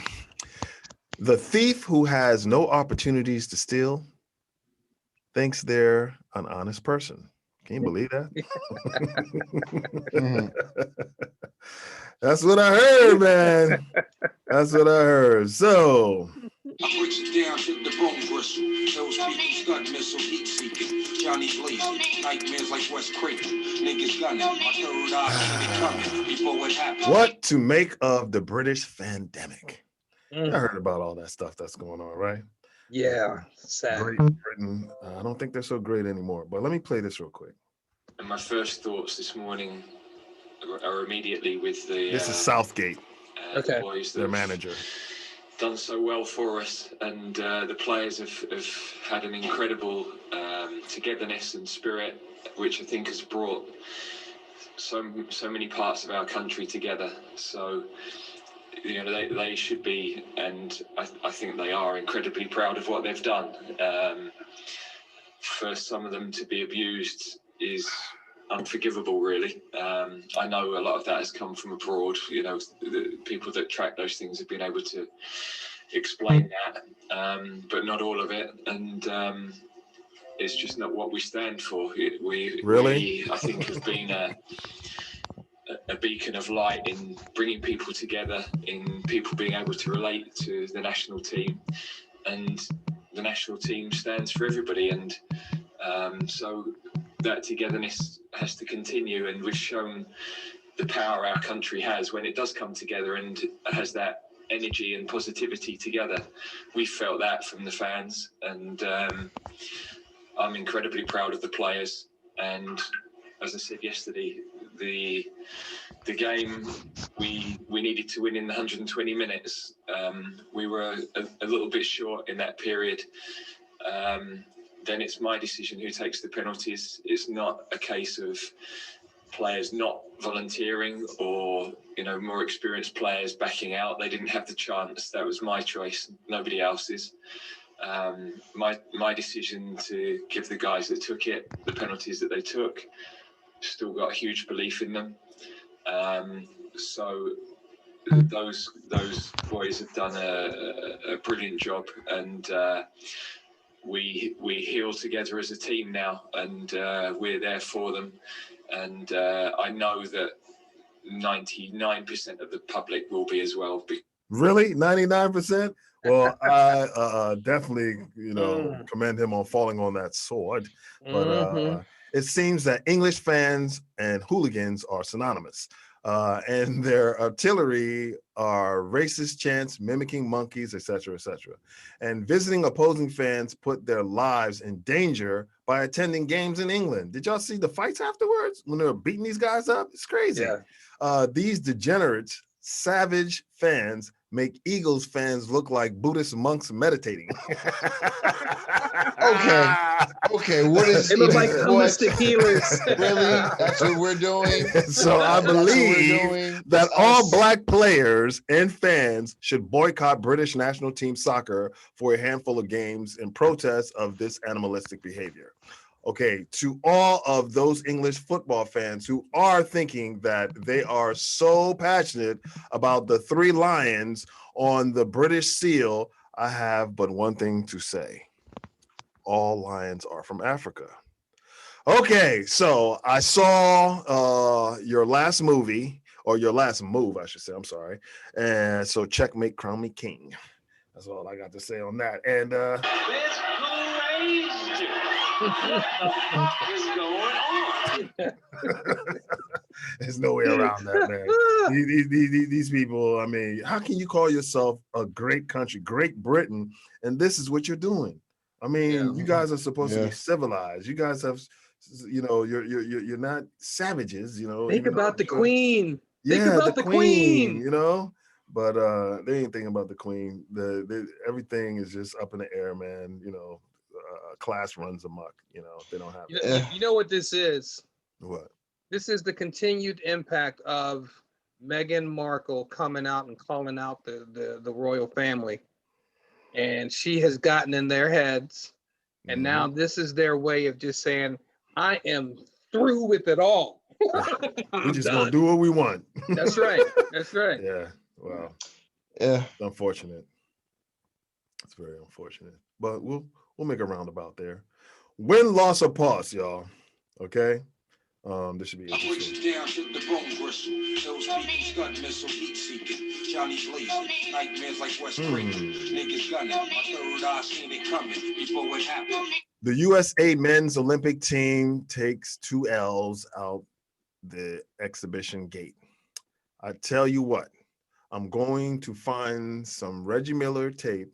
The thief who has no opportunities to steal thinks they're an honest person. Can you believe that? That's what I heard, man. That's what I heard. So I breaks it down to the bone gristle. Those people stun missiles, heat seeking. Johnny's lazy. Nightmares like West Craven. Niggas gunning. My third eye coming before it happens. What to make of the British pandemic? I heard about all that stuff that's going on, right? Yeah, sad. Great Britain. I don't think they're so great anymore. But let me play this real quick. And my first thoughts this morning are immediately with the. This is Southgate. Okay. The boys, their manager. Done so well for us, and the players have had an incredible togetherness and spirit, which I think has brought so many parts of our country together. So, you know, they should be, and I think they are incredibly proud of what they've done. For some of them to be abused is unforgivable, really. I know a lot of that has come from abroad. You know, the people that track those things have been able to explain that, but not all of it. And it's just not what we stand for. We I think, have been a beacon of light in bringing people together, in people being able to relate to the national team, and the national team stands for everybody. And so that togetherness has to continue, and we've shown the power our country has when it does come together and has that energy and positivity together. We felt that from the fans, and I'm incredibly proud of the players. And as I said yesterday, the game we needed to win in the 120 minutes. We were a little bit short in that period. Then it's my decision who takes the penalties. It's not a case of players not volunteering or, you know, more experienced players backing out. They didn't have the chance. That was my choice, nobody else's. My decision to give the guys that took it the penalties that they took. Still got a huge belief in them. So those boys have done a brilliant job, and we heal together as a team now, and we're there for them. And I know that 99% of the public will be as well. Really? 99%? Well, I definitely, you know, commend him on falling on that sword. But it seems that English fans and hooligans are synonymous. And their artillery are racist chants, mimicking monkeys, etc., etc. And visiting opposing fans put their lives in danger by attending games in England. Did y'all see the fights afterwards when they were beating these guys up? It's crazy. Yeah. These degenerates, savage fans make Eagles fans look like Buddhist monks meditating. Okay. What is? They look like holistic healers. Really? That's what we're doing. So I believe that all Black players and fans should boycott British national team soccer for a handful of games in protest of this animalistic behavior. Okay, to all of those English football fans who are thinking that they are so passionate about the 3 lions on the British seal, I have but one thing to say. All lions are from Africa. Okay, so I saw your last movie, or your last move, I should say, I'm sorry. And so checkmate, crown me king. That's all I got to say on that. And What is going on? There's no way around that, man. These people, I mean, how can you call yourself a great country, Great Britain, and this is what you're doing? I mean, you guys are supposed to be civilized. You guys have, you know, you're not savages, you know. Think about the Queen. Yeah, think about the Queen. You know. But they ain't thinking about the Queen. Everything is just up in the air, man. You know, class runs amok. You know, they don't have. You know what this is? What? This is the continued impact of Meghan Markle coming out and calling out the royal family, and she has gotten in their heads, and now this is their way of just saying, "I am through with it all. We're just gonna do what we want." That's right. That's right. Yeah. Wow. Yeah. It's unfortunate. It's very unfortunate. But we'll make a roundabout there. Win, loss, or pause, y'all. Okay. This should be interesting. Down to the bone gristle. Those people stunt missile heat seeking. Johnny's lazy. Nightmares like West Creek. Niggas gunning. My third eye seen it coming before it happened. The USA men's Olympic team takes 2 L's out the exhibition gate. I tell you what, I'm going to find some Reggie Miller tape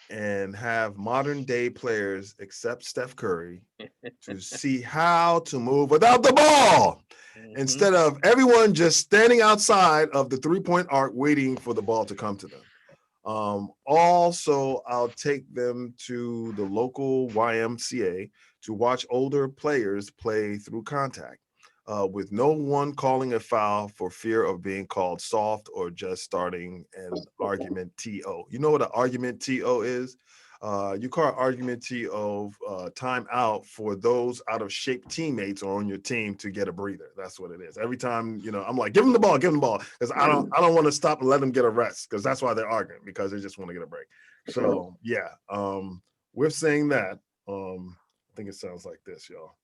and have modern day players, except Steph Curry, to see how to move without the ball. Instead of everyone just standing outside of the three-point arc waiting for the ball to come to them. Also, I'll take them to the local YMCA to watch older players play through contact, with no one calling a foul for fear of being called soft or just starting an argument TO. You know what an argument TO is? You call an argument TO time out for those out of shape teammates or on your team to get a breather. That's what it is. Every time, I'm like, give them the ball, because I don't want to stop and let them get a rest, because that's why they're arguing, because they just want to get a break. So yeah, we're saying that. I think it sounds like this, y'all.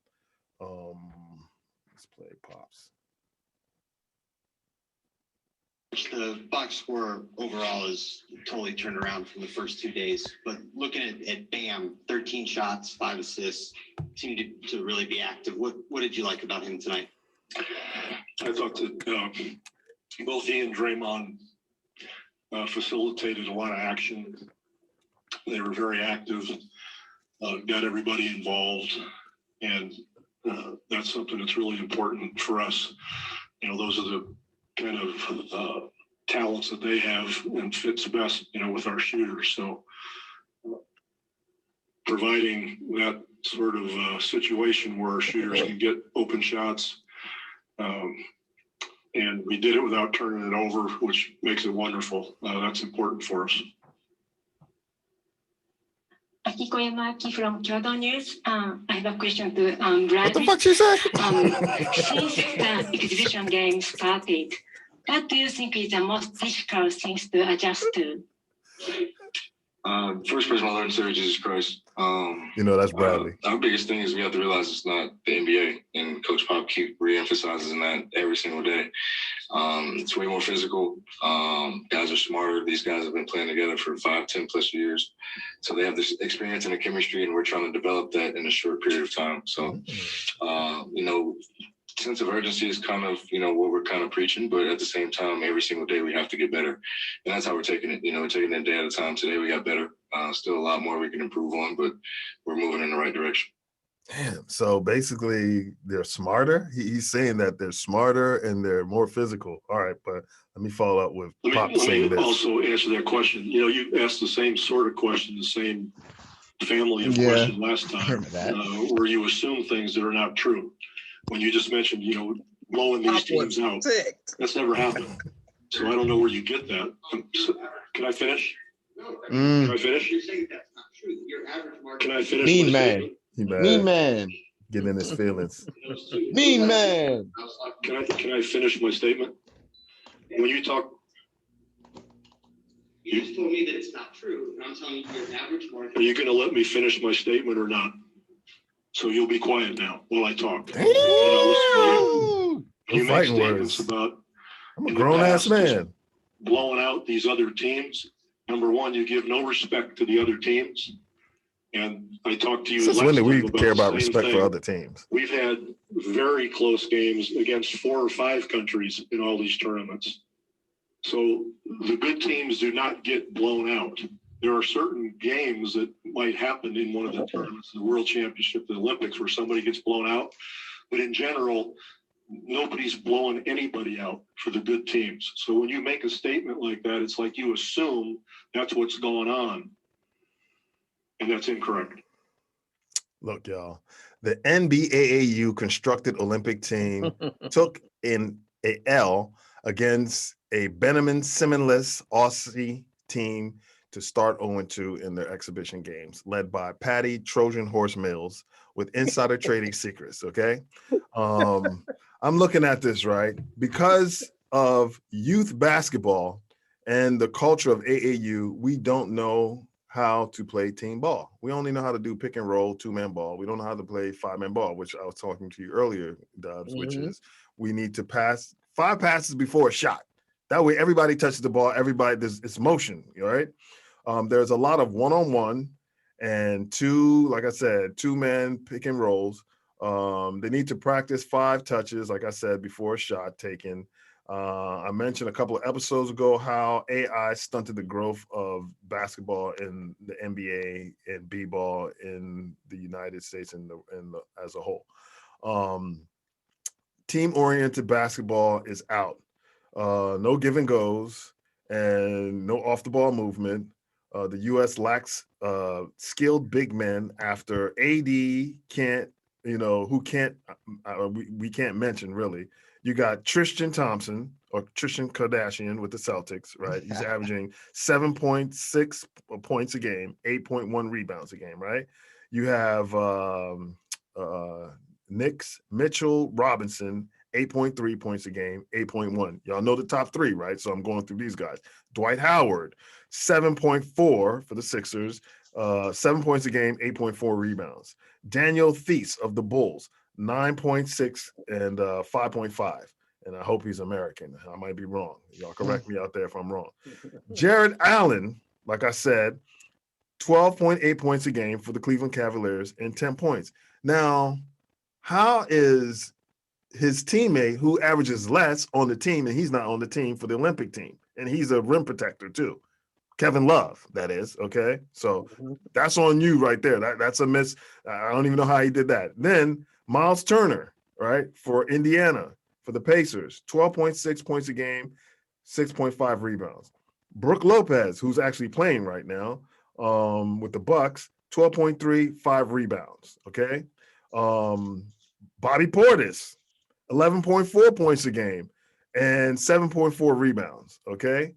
Let's play Pops. The box score overall is totally turned around from the first 2 days. But looking at Bam, 13 shots, 5 assists, seemed to really be active. What did you like about him tonight? I thought that both he and Draymond facilitated a lot of action. They were very active, got everybody involved, and that's something that's really important for us. Those are the kind of talents that they have and fits best, with our shooters. So providing that sort of situation where our shooters can get open shots, and we did it without turning it over, which makes it wonderful. That's important for us. Akikoyama from Kyoto News. I have a question to Bradley. What the fuck she say? Since the exhibition game started, what do you think is the most difficult things to adjust to? First person I learned to say Jesus Christ. That's Bradley. Our biggest thing is we have to realize it's not the NBA, and Coach Pop keep re-emphasizing that every single day. It's way more physical. Guys are smarter. These guys have been playing together for 5, 10 plus years. So they have this experience and the chemistry, and we're trying to develop that in a short period of time. So, sense of urgency is kind of, what we're kind of preaching, but at the same time, every single day we have to get better. And that's how we're taking it. We're taking it a day at a time. Today we got better. Still a lot more we can improve on, but we're moving in the right direction. Damn. So basically they're smarter. He's saying that they're smarter and they're more physical. All right, but let me follow up with Pop saying this. Also answer that question. You asked the same sort of question, the same family of question last time, where you assume things that are not true. When you just mentioned, blowing these teams out, that's never happened. So I don't know where you get that. Can I finish? Can I finish? Can I finish? Mean man. Mean man. Getting in his feelings. Mean man. Can I finish my statement? When you talk, You just told me that it's not true, and I'm telling you your average market. Are you going to let me finish my statement or not? So you'll be quiet now while I talk. You make statements about. I'm a grown ass man. Blowing out these other teams. Number one, you give no respect to the other teams. And I talked to you. Since when do we care about respect for other teams? We've had very close games against 4 or 5 countries in all these tournaments. So the good teams do not get blown out. There are certain games that might happen in one of the tournaments, the World Championship, the Olympics, where somebody gets blown out. But in general, nobody's blowing anybody out for the good teams. So when you make a statement like that, it's like you assume that's what's going on. And that's incorrect. Look, y'all, the NBAAU constructed Olympic team took in a L against a Benjamin Simmons-less Aussie team to start 0-2 in their exhibition games, led by Patty Trojan Horse Mills with insider trading secrets, okay? I'm looking at this, right? Because of youth basketball and the culture of AAU, we don't know how to play team ball. We only know how to do pick and roll, 2-man ball. We don't know how to play 5-man ball, which I was talking to you earlier, Dubz, which is we need to pass 5 passes before a shot. That way everybody touches the ball, it's motion, all right? There's a lot of one-on-one and 2-man pick and rolls. They need to practice 5 touches, like I said, before a shot taken. I mentioned a couple of episodes ago how AI stunted the growth of basketball in the NBA and b-ball in the United States and as a whole. Team-oriented basketball is out. No give and goes and no off-the-ball movement. The U.S. lacks skilled big men after AD can't, who can't, we can't mention really. You got Tristan Thompson or Tristan Kardashian with the Celtics, right? He's averaging 7.6 points a game, 8.1 rebounds a game, right? You have Knicks Mitchell Robinson, 8.3 points a game, 8.1. Y'all know the top three, right? So I'm going through these guys. Dwight Howard, 7.4 for the Sixers, 7 points a game, 8.4 rebounds. Daniel Theis of the Bulls, 9.6 and 5.5. And I hope he's American. I might be wrong. Y'all correct me out there if I'm wrong. Jared Allen, like I said, 12.8 points a game for the Cleveland Cavaliers and 10 points. Now, how is his teammate who averages less on the team, and he's not on the team for the Olympic team, and he's a rim protector too? Kevin Love, that is, okay? So that's on you right there. That's a miss. I don't even know how he did that. Then Miles Turner, right, for Indiana, for the Pacers, 12.6 points a game, 6.5 rebounds. Brook Lopez, who's actually playing right now with the Bucks, 12.3, 5 rebounds, okay? Bobby Portis, 11.4 points a game and 7.4 rebounds, okay?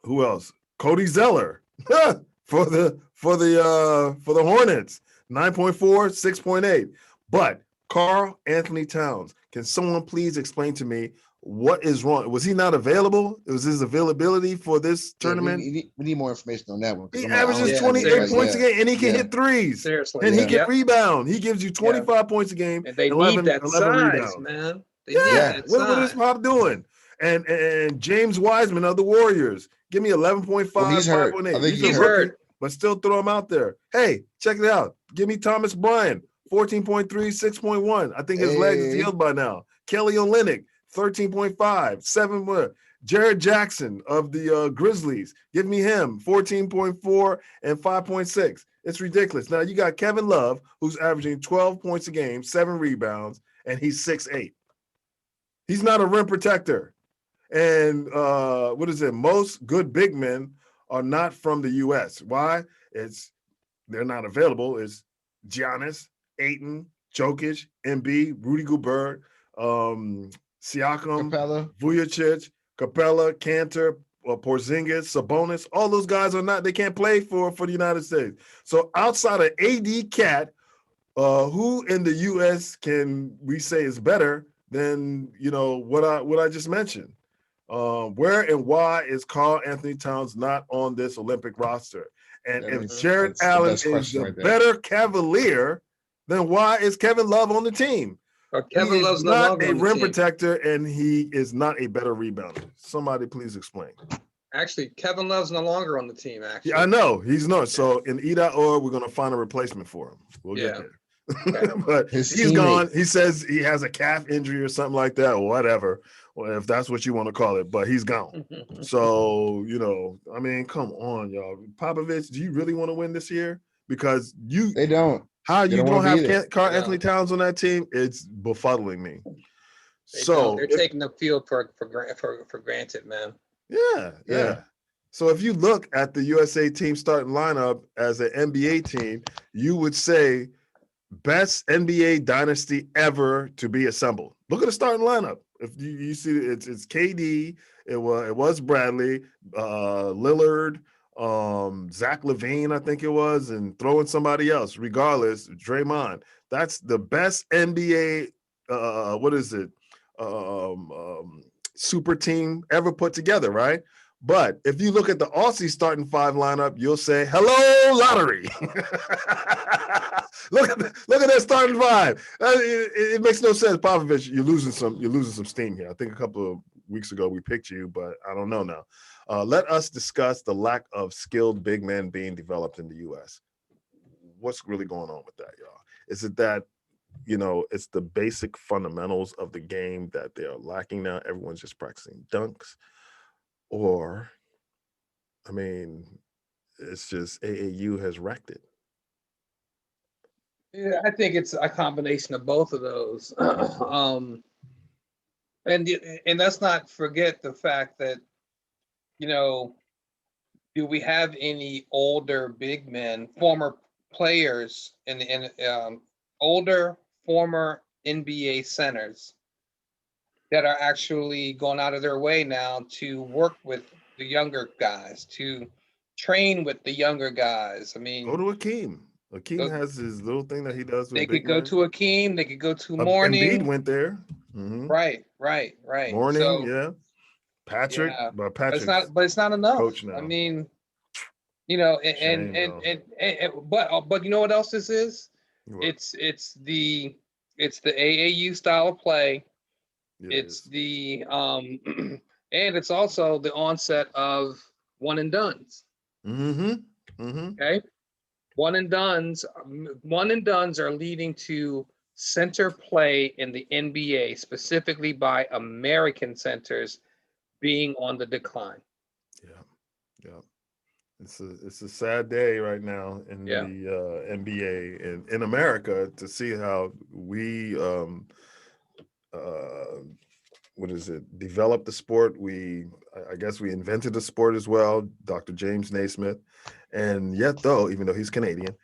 Who else? Cody Zeller for the Hornets, 9.4, 6.8. But Karl Anthony Towns, can someone please explain to me what is wrong? Was he not available? Was his availability for this tournament? We need more information on that one. He averages 28 points a game, and he can hit threes. Seriously, and he can rebound. He gives you 25 points a game. And they 11, need that 11 size, rebounds. man. They Yeah, need that what is size. Pop doing? And James Wiseman of the Warriors, give me 11.5, Well, he's hurt. 5.8. I think He's he's a rookie, hurt. but still throw him out there. Hey, check it out. Give me Thomas Bryant, 14.3, 6.1. I think his legs is healed by now. Kelly Olynyk, 13.5, 7. Jared Jackson of the Grizzlies, give me him, 14.4 and 5.6. It's ridiculous. Now you got Kevin Love, who's averaging 12 points a game, 7 rebounds, and he's 6'8". He's not a rim protector. And what is it? Most good big men are not from the U.S. Why? They're not available. It's Giannis, Ayton, Jokic, Embiid, Rudy Gobert, Siakam, Capella, Vujacic, Capella, Kanter, Porzingis, Sabonis. All those guys are not. They can't play for the United States. So outside of AD Cat, who in the U.S. can we say is better than what I just mentioned? Where and why is Karl Anthony Towns not on this Olympic roster? And if Jared Allen is a better Cavalier, then why is Kevin Love on the team? Kevin Love's no not longer a on the rim team. protector, and he is not a better rebounder. Somebody please explain. Actually, Kevin Love's no longer on the team, actually. Yeah, I know he's not. So in E.org, we're gonna find a replacement for him. We'll get there. But he's gone. He says he has a calf injury or something like that, or whatever. Well, if that's what you want to call it, but he's gone. So, I mean, come on, y'all. Popovich, do you really want to win this year? Because they don't. How you don't have Karl No. Anthony Towns on that team? It's befuddling me. They're taking the field for granted, man. Yeah. So if you look at the USA team starting lineup as an NBA team, you would say best NBA dynasty ever to be assembled. Look at the starting lineup. If you see it's KD, it was Bradley, Lillard, Zach LaVine, I think it was, and throwing somebody else. Regardless, Draymond. That's the best NBA. Super team ever put together, right? But if you look at the Aussie starting 5 lineup, you'll say, "Hello, lottery." Look at that starting 5. It makes no sense, Popovich. You're losing some steam here. I think a couple of weeks ago we picked you, but I don't know now. Let us discuss the lack of skilled big men being developed in the U.S. What's really going on with that, y'all? Is it that it's the basic fundamentals of the game that they are lacking now. Everyone's just practicing dunks, or, I mean, it's just AAU has wrecked it. Yeah, I think it's a combination of both of those. And let's not forget the fact that, do we have any older big men, former players older former NBA centers that are actually going out of their way now to work with the younger guys, to train with the younger guys? I mean, go to Akeem. Akeem has his little thing that he does with they big could go men. to Akeem, they could go to Morning. Embiid went there. Mm-hmm. Right. Morning, So, yeah. Patrick, yeah, but Patrick's but it's not enough. coach now. I mean, Shame, but you know what else this is? What? It's the AAU style of play. Yeah, It's the and it's also the onset of one and dones. Okay, one and dones are leading to center play in the NBA, specifically by American centers being on the decline. Yeah. It's a sad day right now in the NBA and in America to see how we developed the sport. I guess we invented the sport as well, Dr. James Naismith. And yet though, even though he's Canadian,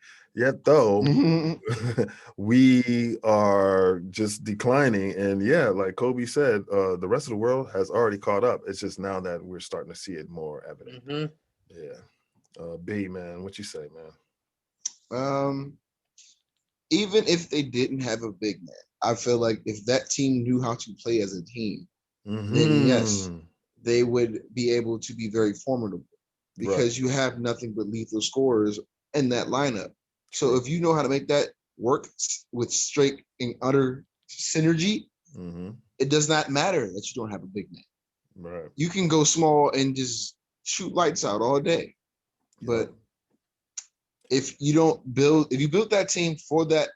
we are just declining. And yeah, like Kobe said, the rest of the world has already caught up. It's just now that we're starting to see it more evident. Yeah. B, man, what you say, man? Even if they didn't have a big man, I feel like if that team knew how to play as a team, then yes, they would be able to be very formidable, because you have nothing but lethal scorers in that lineup. So if you know how to make that work with straight and utter synergy, it does not matter that you don't have a big man. Right. You can go small and just shoot lights out all day. But if you build that team for that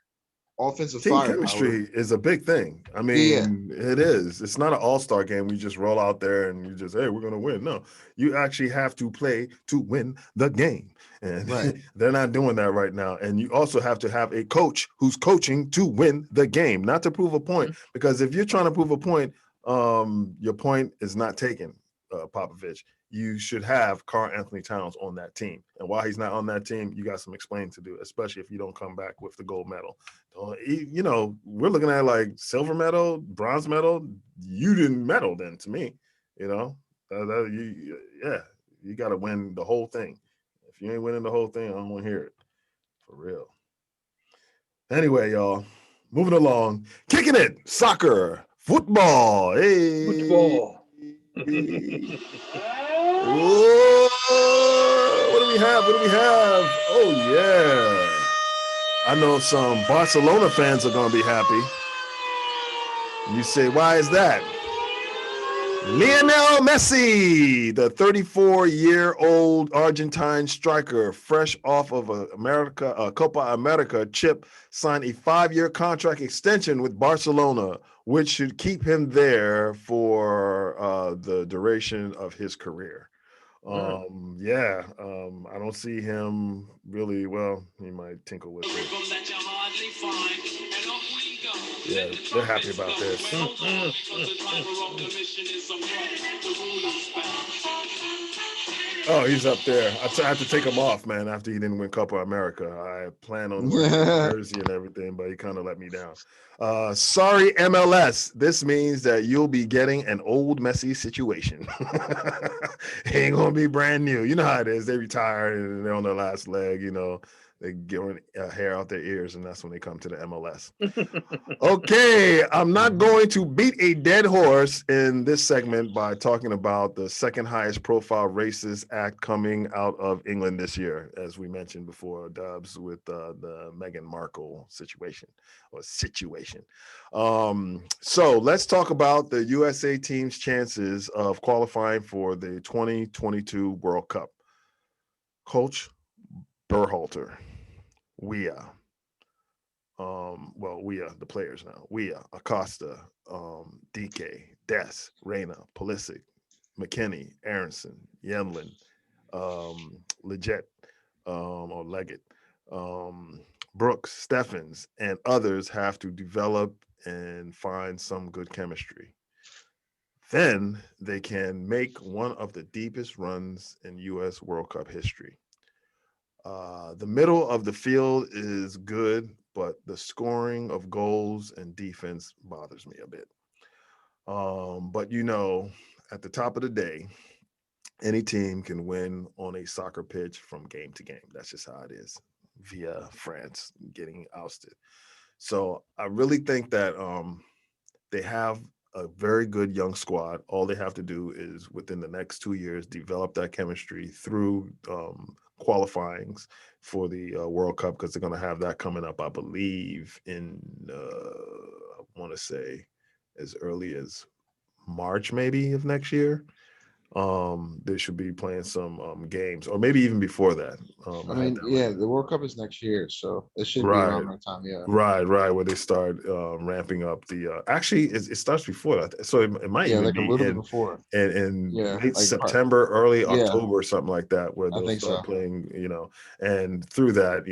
offensive team firepower, chemistry is a big thing. I mean, it is. It's not an all-star game. You just roll out there and you just, hey, we're gonna win. No, you actually have to play to win the game, and they're not doing that right now. And you also have to have a coach who's coaching to win the game, not to prove a point. Because if you're trying to prove a point, your point is not taken, Popovich. You should have Karl Anthony Towns on that team. And while he's not on that team, you got some explaining to do, especially if you don't come back with the gold medal. We're looking at like silver medal, bronze medal. You didn't medal then to me, you got to win the whole thing. If you ain't winning the whole thing, I don't want to hear it. For real. Anyway, y'all, moving along, kicking it, soccer, football. Hey. Football. Whoa, what do we have? Oh, yeah. I know some Barcelona fans are going to be happy. You say, why is that? Lionel Messi, the 34-year-old Argentine striker, fresh off of a Copa America chip, signed a 5-year contract extension with Barcelona, which should keep him there for the duration of his career. I don't see him really well. He might tinkle with it. Yeah, they're happy about this. Oh, he's up there. I have to take him off, man, after he didn't win Copa America. I plan on wearing his jersey and everything, but he kind of let me down. Sorry, MLS. This means that you'll be getting an old Messi situation. It ain't going to be brand new. You know how it is. They retire and they're on their last leg, They get hair out their ears, and that's when they come to the MLS. Okay, I'm not going to beat a dead horse in this segment by talking about the second highest profile racist act coming out of England this year, as we mentioned before, Dubs, with the Meghan Markle situation. So let's talk about the USA team's chances of qualifying for the 2022 World Cup. Coach Berhalter. the players now. Acosta, DK, Des, Reyna, Pulisic, McKinney, Aronson, Yemlin, Leggett, or Leggett, Brooks, Steffens, and others have to develop and find some good chemistry. Then they can make one of the deepest runs in U.S. World Cup history. The middle of the field is good, but the scoring of goals and defense bothers me a bit. But at the top of the day, any team can win on a soccer pitch from game to game. That's just how it is, via France getting ousted. So I really think that they have a very good young squad. All they have to do is within the next 2 years develop that chemistry through qualifyings for the World Cup, because they're going to have that coming up, I believe, in I want to say as early as March maybe of next year. They should be playing some games, or maybe even before that. The World Cup is next year, so it should be around that time. Yeah, right, where they start ramping up the. Actually, it starts before that, so it might even be a little bit before, in late September, early October, or something like that, where they'll start playing. And through that,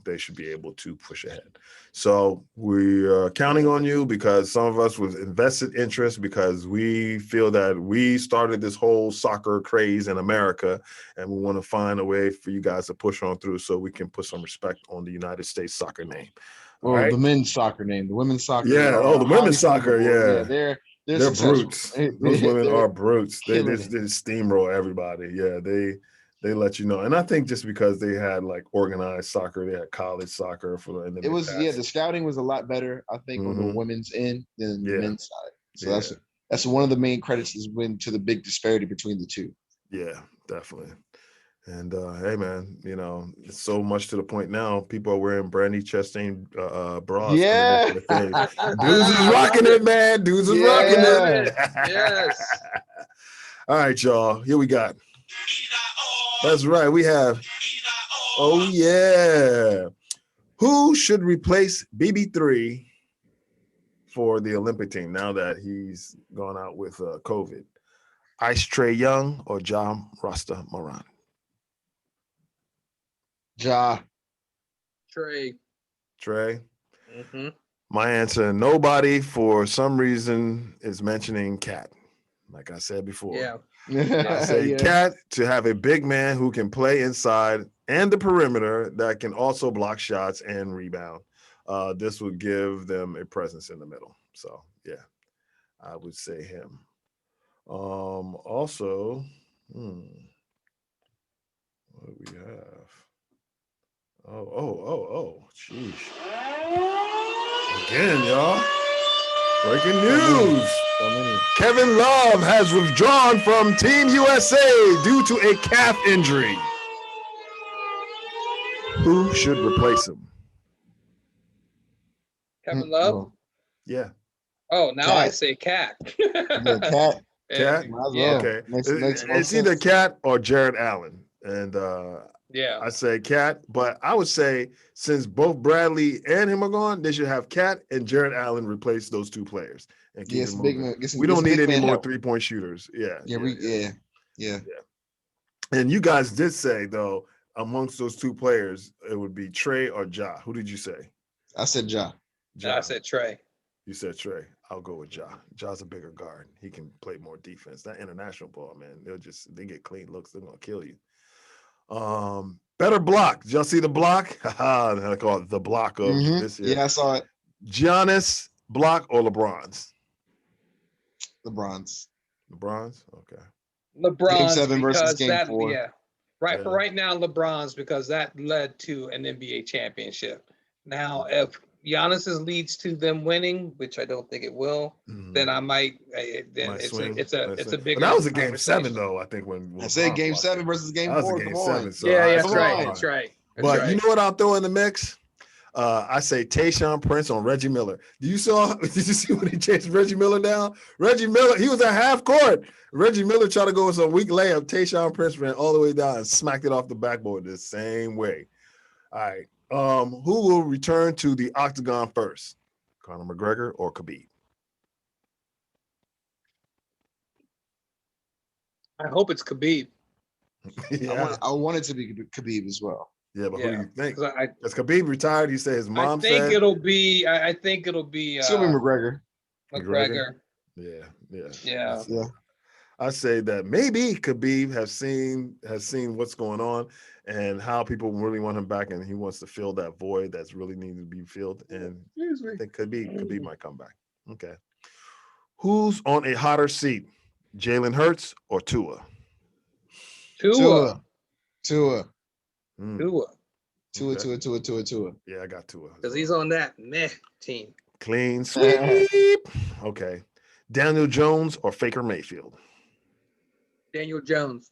they should be able to push ahead. So we are counting on you, because some of us with invested interest, because we feel that we started this whole soccer craze in America, and we want to find a way for you guys to push on through so we can put some respect on the United States soccer name. Well, the men's soccer name, the women's soccer. Yeah. The women's soccer. Yeah. They're brutes. Those women are brutes. They steamroll everybody. Yeah. They let you know. And I think just because they had like organized soccer, they had college soccer the scouting was a lot better, I think, on the women's end than the men's side. So that's one of the main credits is to the big disparity between the two. Yeah, definitely. And hey, man, it's so much to the point now. People are wearing Brandy Chastain bras. Yeah, Dudes is rocking it, man. Dudes is rocking it. Yes. All right, y'all. Here we got. That's right. We have. Oh yeah. Who should replace BB3 for the Olympic team now that he's gone out with COVID? Ice Trae Young or Ja Rasta Moran? Ja. Trae. Mm-hmm. My answer, nobody for some reason is mentioning Cat. Like I said before. Yeah. I say Cat to have a big man who can play inside and the perimeter that can also block shots and rebound. This would give them a presence in the middle. So yeah, I would say him. Also, what do we have? Oh, jeez. Again, y'all. Breaking news. Kevin Love has withdrawn from Team USA due to a calf injury. Who should replace him? Kevin Love? Yeah. Oh, now I say Cat. Cat. Cat? Yeah. Okay. It's either Cat or Jared Allen. And I say Cat, but I would say since both Bradley and him are gone, they should have Cat and Jared Allen replace those two players. And keep it moving. We don't need any more 3-point shooters. Yeah. And you guys did say, though, amongst those two players, it would be Trae or Ja. Who did you say? I said Ja. I said Trae. You said Trae. I'll go with Ja. Ja's a bigger guard. He can play more defense. That international ball, man, they get clean looks. They're gonna kill you. Better block. Did y'all see the block? I call it the block of this year. Yeah, I saw it. Giannis block or LeBron's? LeBron's. Okay. LeBron's Game 7 versus Game 4. Yeah. Right. For right now, LeBron's, because that led to an NBA championship. Now, if Giannis's leads to them winning, which I don't think it will, then I might. It's a big. But that was a Game 7, though. I think when I said Game 7 versus Game 4. Game 7. So that's right. But you know what I'll throw in the mix? I say Tayshaun Prince on Reggie Miller. Did you see when he chased Reggie Miller down? Reggie Miller, he was at half court. Reggie Miller tried to go with some weak layup. Tayshaun Prince ran all the way down and smacked it off the backboard the same way. All right. Who will return to the octagon first? Conor McGregor or Khabib? I hope it's Khabib. Yeah. I want it to be Khabib as well. Yeah, but who do you think? Because Khabib retired, he said his mom said. I think it'll be. It's gonna be McGregor. McGregor. Yeah. I say that maybe Khabib has seen what's going on and how people really want him back, and he wants to fill that void that's really needed to be filled. And I think Khabib might come back. Okay. Who's on a hotter seat, Jalen Hurts or Tua? Tua. Tua. Okay. Tua. Yeah, I got Tua. Because he's on that meh team. Clean sweep. Okay. Daniel Jones or Faker Mayfield? Daniel Jones.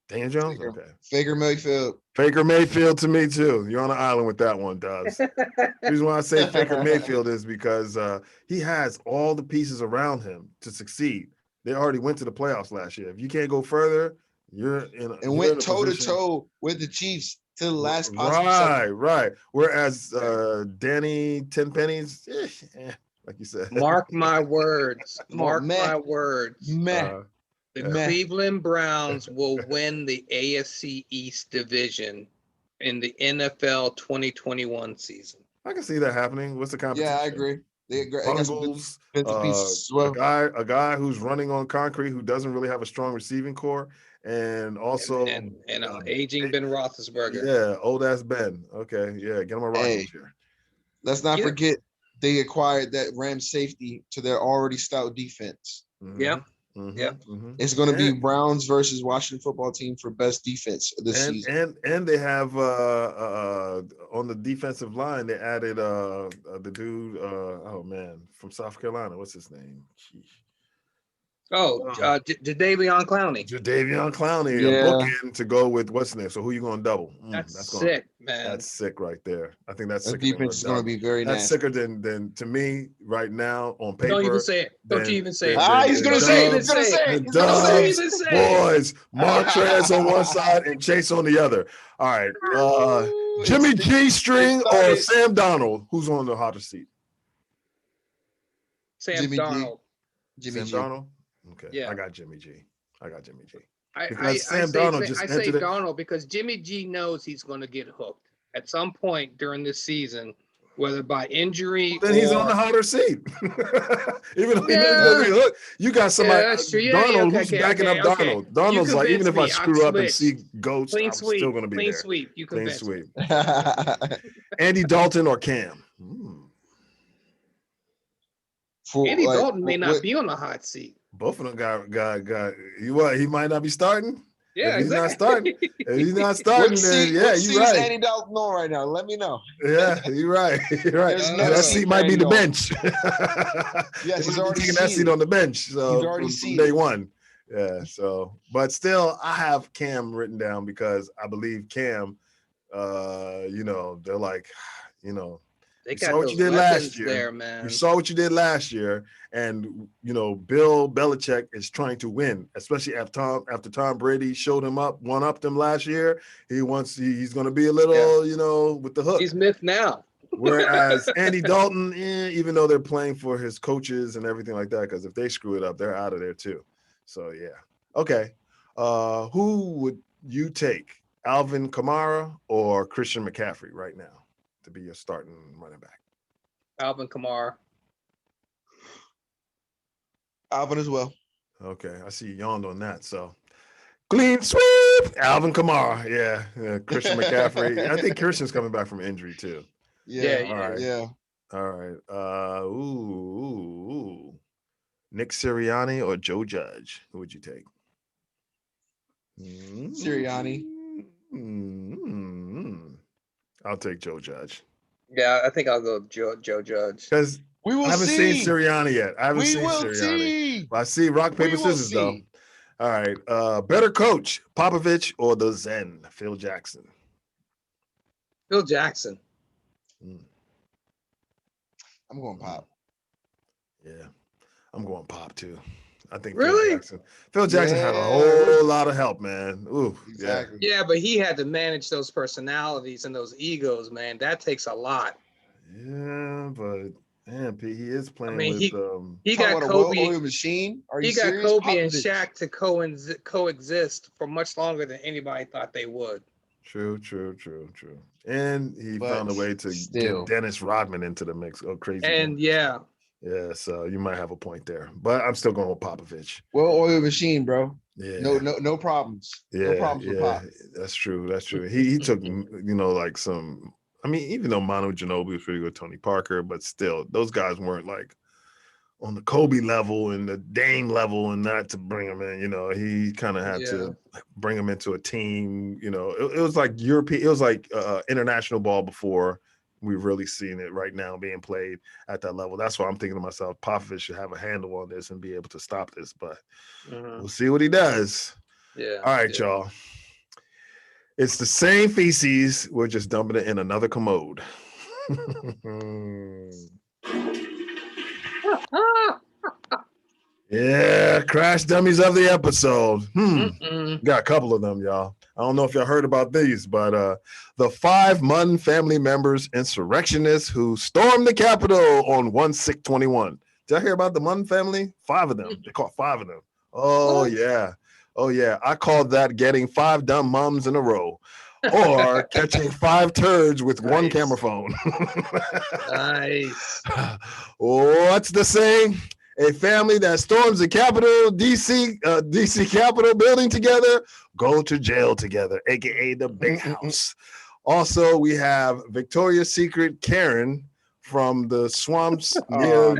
Daniel Jones? Okay. Faker Mayfield. Faker Mayfield to me too. You're on an island with that one, Dubz. The reason why I say Faker Mayfield is because he has all the pieces around him to succeed. They already went to the playoffs last year. If you can't go further, you're in. And went toe to toe with the Chiefs to the last possible second. Right. Whereas Danny Tenpennies, like you said. Mark my words. Mark my words. The Cleveland Browns will win the AFC East division in the NFL 2021 season. I can see that happening. What's the competition? Yeah, I agree. Bungles, a guy who's running on concrete who doesn't really have a strong receiving core, and also aging Ben Roethlisberger. Yeah, old ass Ben. Okay, yeah, get him a rocking chair. Let's not forget they acquired that Rams safety to their already stout defense. Yeah. It's going to be Browns versus Washington football team for best defense this season. And they have on the defensive line they added the dude from South Carolina. What's his name? Jadeveon Clowney. Jadeveon Clowney, a bookend to go with what's his name. So who you going to double? That's sick, man. That's sick right there. I think that's the defense is going to be very nice. That's sicker than to me right now on paper. Don't even say it. Don't you even say it. He's going to say it. He's going to say it. Dubz boys, Montrez on one side and Chase on the other. All right. Jimmy G string or Sam Darnold? Who's on the hotter seat? Sam Darnold. Jimmy G. Darnold? Okay. Yeah. I got Jimmy G. I say Darnold because Jimmy G knows he's going to get hooked at some point during this season, whether by injury then he's on the hotter seat. Even though he knows going to be hooked, you got somebody, Darnold, who's backing up Darnold. Darnold's like, even if I screw up and see goats, I'm still going to be there. Clean sweep. You convinced me. Andy Dalton or Cam? Andy Dalton may not be on the hot seat. Both of them got he might not be starting. Yeah, if he's not starting. If he's not starting, then you're right. Andy Dalton on right now? Let me know. Yeah, you're right. You're right. That seat might be the bench. Yes, he's already taking that seat on the bench. So he's already seen day one. Yeah. So, but still, I have Cam written down because I believe Cam. They're like, They you got saw what you did last year. There, man. You saw what you did last year, and Bill Belichick is trying to win, especially after Tom Brady showed him one-upped them last year. He's going to be a little, with the hook. He's myth now. Whereas Andy Dalton, even though they're playing for his coaches and everything like that, because if they screw it up, they're out of there too. So yeah, okay. Who would you take, Alvin Kamara or Christian McCaffrey right now to be your starting running back? Alvin Kamara. Alvin as well. Okay, I see you yawned on that. So clean sweep, Alvin Kamara. Yeah. Christian McCaffrey. I think Christian's coming back from injury too. Yeah. All right. Yeah. All right. Ooh. Nick Sirianni or Joe Judge? Who would you take? Sirianni. I'll take Joe Judge. Yeah, I think I'll go Joe Judge. Because I haven't seen Sirianni yet. I haven't seen Sirianni. I see rock, paper, scissors, though. All right. Better coach, Popovich or the Zen, Phil Jackson? Phil Jackson. I'm going Pop. Yeah. I'm going Pop, too. I think really Phil Jackson had a whole lot of help, man. Ooh, exactly. Yeah, but he had to manage those personalities and those egos, man. That takes a lot. Yeah, but man, P, he is playing mean, with he got Kobe oil machine. Are you he got serious? Kobe and Popovich. Shaq to coexist for much longer than anybody thought they would. True. And he found a way to get Dennis Rodman into the mix. Oh, crazy. And yeah, so you might have a point there, but I'm still going with Popovich. Well, oil machine, bro. Yeah. No problems. Yeah, no problems with Pop. That's true. He took, like some. I mean, even though Manu Ginobili was pretty good, Tony Parker, but still, those guys weren't like on the Kobe level and the Dame level, and not to bring him in. He kind of had to bring him into a team. It was like European. It was like international ball before we've really seen it right now being played at that level. That's why I'm thinking to myself, Popovich should have a handle on this and be able to stop this. But we'll see what he does. Yeah. All right, y'all. It's the same feces. We're just dumping it in another commode. Yeah, crash dummies of the episode. Got a couple of them, y'all. I don't know if y'all heard about these, but the 5 Munn family members insurrectionists who stormed the Capitol on 1/6/21. Did I hear about the Munn family? 5 of them. They caught 5 of them. Oh, yeah. I called that getting 5 dumb mums in a row. Or catching 5 turds with one camera phone. Nice. What's the saying? A family that storms the Capitol, DC Capitol building together, go to jail together, aka the Big House. Also, we have Victoria's Secret Karen from the swamps near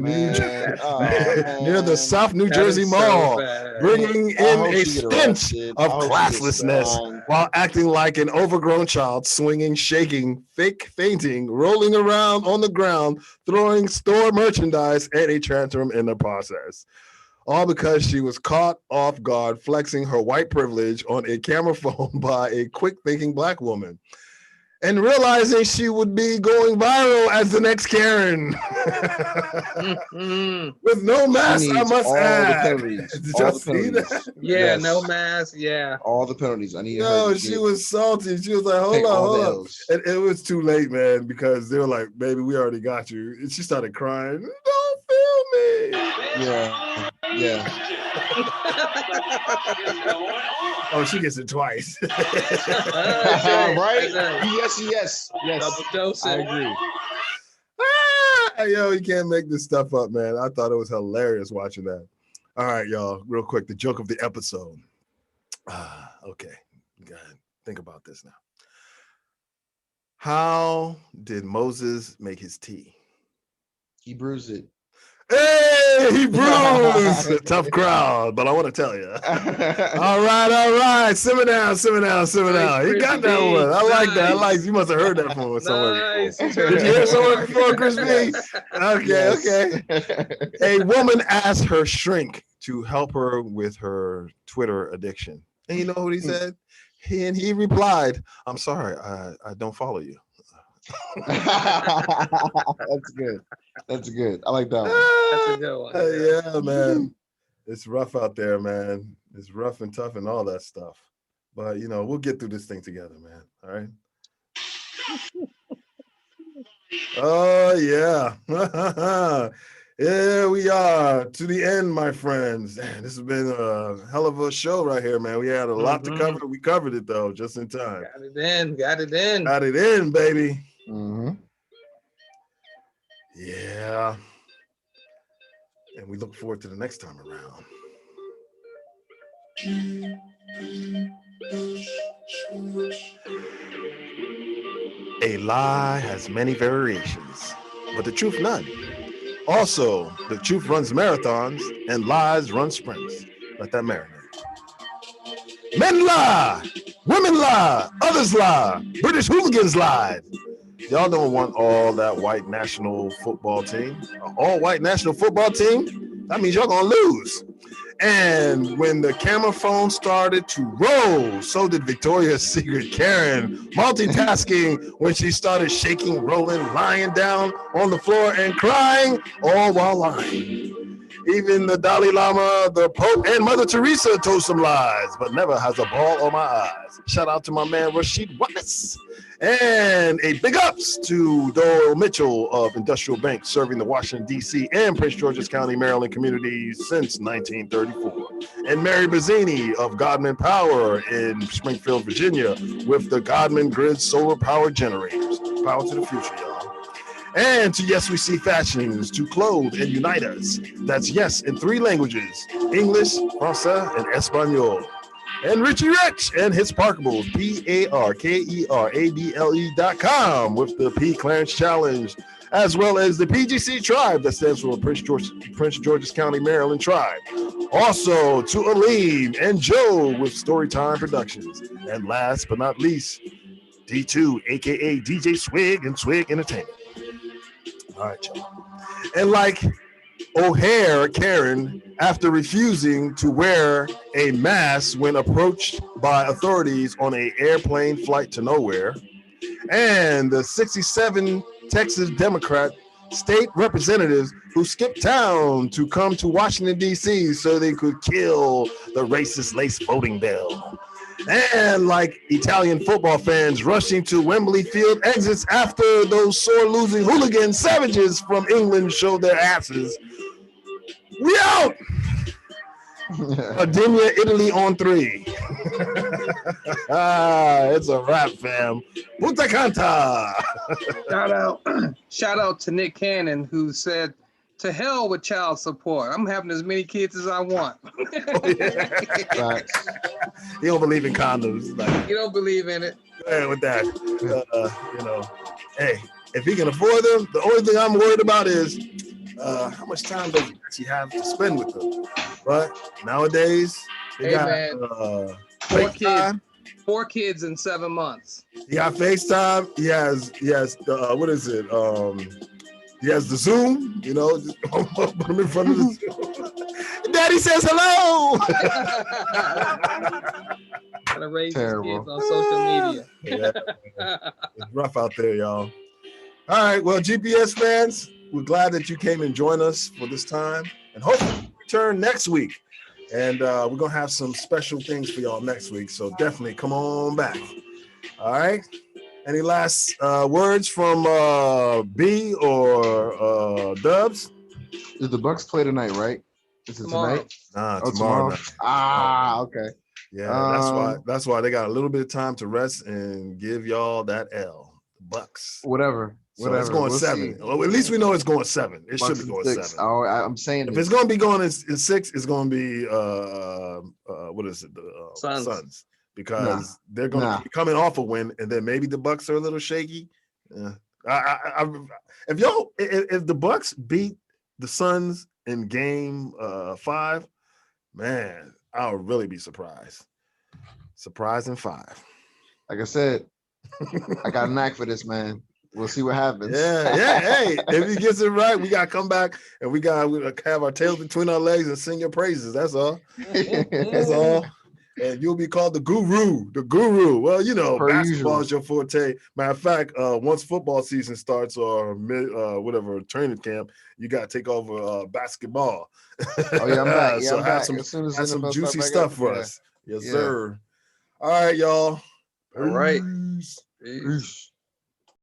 the South New Jersey Mall, bringing in a stench of classlessness while acting like an overgrown child, swinging, shaking, fake fainting, rolling around on the ground, throwing store merchandise at a tantrum in the process. All because she was caught off guard flexing her white privilege on a camera phone by a quick-thinking Black woman. And realizing she would be going viral as the next Karen. With no mask, I must add. Did y'all see that? Yeah, yes. No mask, yeah. All the penalties. I need No, she was salty. She was like, hold on. And it was too late, man, because they were like, baby, we already got you. And she started crying. Don't film me. Yeah. Oh, she gets it twice. Right? Yes. Double dosing. I agree. Yo, you can't make this stuff up, man. I thought it was hilarious watching that. All right, y'all, real quick, the joke of the episode. Okay, go ahead. Think about this now. How did Moses make his tea? He bruised it. Hey, he bruised. A tough crowd, but I want to tell you. All right. Simmer down. He got that one. I like that. You must have heard that from somewhere before. Did you hear somewhere before, Chris B? Okay. A woman asked her shrink to help her with her Twitter addiction. And you know what he said? He replied, "I'm sorry, I don't follow you." That's good. I like that one. That's a good one. Yeah, man. It's rough out there, man. It's rough and tough and all that stuff. But, we'll get through this thing together, man. All right? Oh, yeah. Here we are to the end, my friends. Man, this has been a hell of a show right here, man. We had a lot to cover. We covered it, though, just in time. Got it in. Got it in, baby. Mm-hmm. Yeah. And we look forward to the next time around. A lie has many variations, but the truth none. Also, the truth runs marathons and lies run sprints. Let that marinate. Men lie, women lie, others lie, British hooligans lied. Y'all don't want all that white national football team. An all-white national football team? That means y'all gonna lose. And when the camera phone started to roll, so did Victoria's Secret Karen, multitasking when she started shaking, rolling, lying down on the floor and crying, all while lying. Even the Dalai Lama, the Pope, and Mother Teresa told some lies, but never has a ball on my eyes. Shout out to my man Rashid Wallace. And a big ups to Doyle Mitchell of Industrial Bank, serving the Washington, D.C. and Prince George's County, Maryland communities since 1934. And Mary Bazzini of Godman Power in Springfield, Virginia, with the Godman Grid solar power generators. Power to the future, y'all. And to Yes We See Fashions, to clothe and unite us. That's yes in 3 languages, English, Francais, and Espanol. And Richie Rich and his Parkables, PARKERABLE.com with the P Clarence Challenge, as well as the PGC Tribe, that stands for Prince George's County, Maryland Tribe. Also to Aleem and Joe with Storytime Productions. And last but not least, D2, aka DJ Swig and Swig Entertainment. All right, y'all. And like O'Hare Karen, after refusing to wear a mask when approached by authorities on an airplane flight to nowhere, and the 67 Texas Democrat state representatives who skipped town to come to Washington, D.C. so they could kill the racist lace voting bill. And like Italian football fans rushing to Wembley Field exits after those sore losing hooligan savages from England showed their asses. We out! Sardinia, Italy on 3. It's a wrap, fam. Punta Canta. Shout out to Nick Cannon, who said, "To hell with child support. I'm having as many kids as I want." Right. He don't believe in condoms. Like, he don't believe in it. Yeah, with that, hey, if he can afford them, the only thing I'm worried about is how much time does he actually have to spend with them. But nowadays, they got four kids in 7 months. He got FaceTime. He has what is it? He has the Zoom, just put him in front of the Zoom. Daddy says hello. Gotta raise his kids on social media. It's rough out there, y'all. All right, well, GPS fans, we're glad that you came and joined us for this time, and hopefully return next week. And we're gonna have some special things for y'all next week, so definitely come on back. All right. Any last words from B or Dubs? Did the Bucks play tonight, right? Is it tonight? Nah, tomorrow night. Okay. Yeah, that's why they got a little bit of time to rest and give y'all that L. Bucks. Whatever. So it's going 7. Well, at least we know it's going 7. It should be going 7. Oh, I'm saying if it's going to be going in 6, it's going to be what is it? The Suns. Because they're going to be coming off a win, and then maybe the Bucks are a little shaky. If the Bucks beat the Suns in Game 5, man, I'll really be surprised. Surprise in 5. Like I said, I got a knack for this, man. We'll see what happens. Yeah. Hey, if he gets it right, we gotta come back and we gotta have our tails between our legs and sing your praises. That's all. That's all. And you'll be called the guru. The guru. Well, basketball is your forte. Matter of fact, once football season starts or whatever training camp, you got to take over basketball. Oh yeah, I'm back. Yeah, so I'm have back. some juicy stuff for us. Yes, sir. All right, y'all. All right. Peace.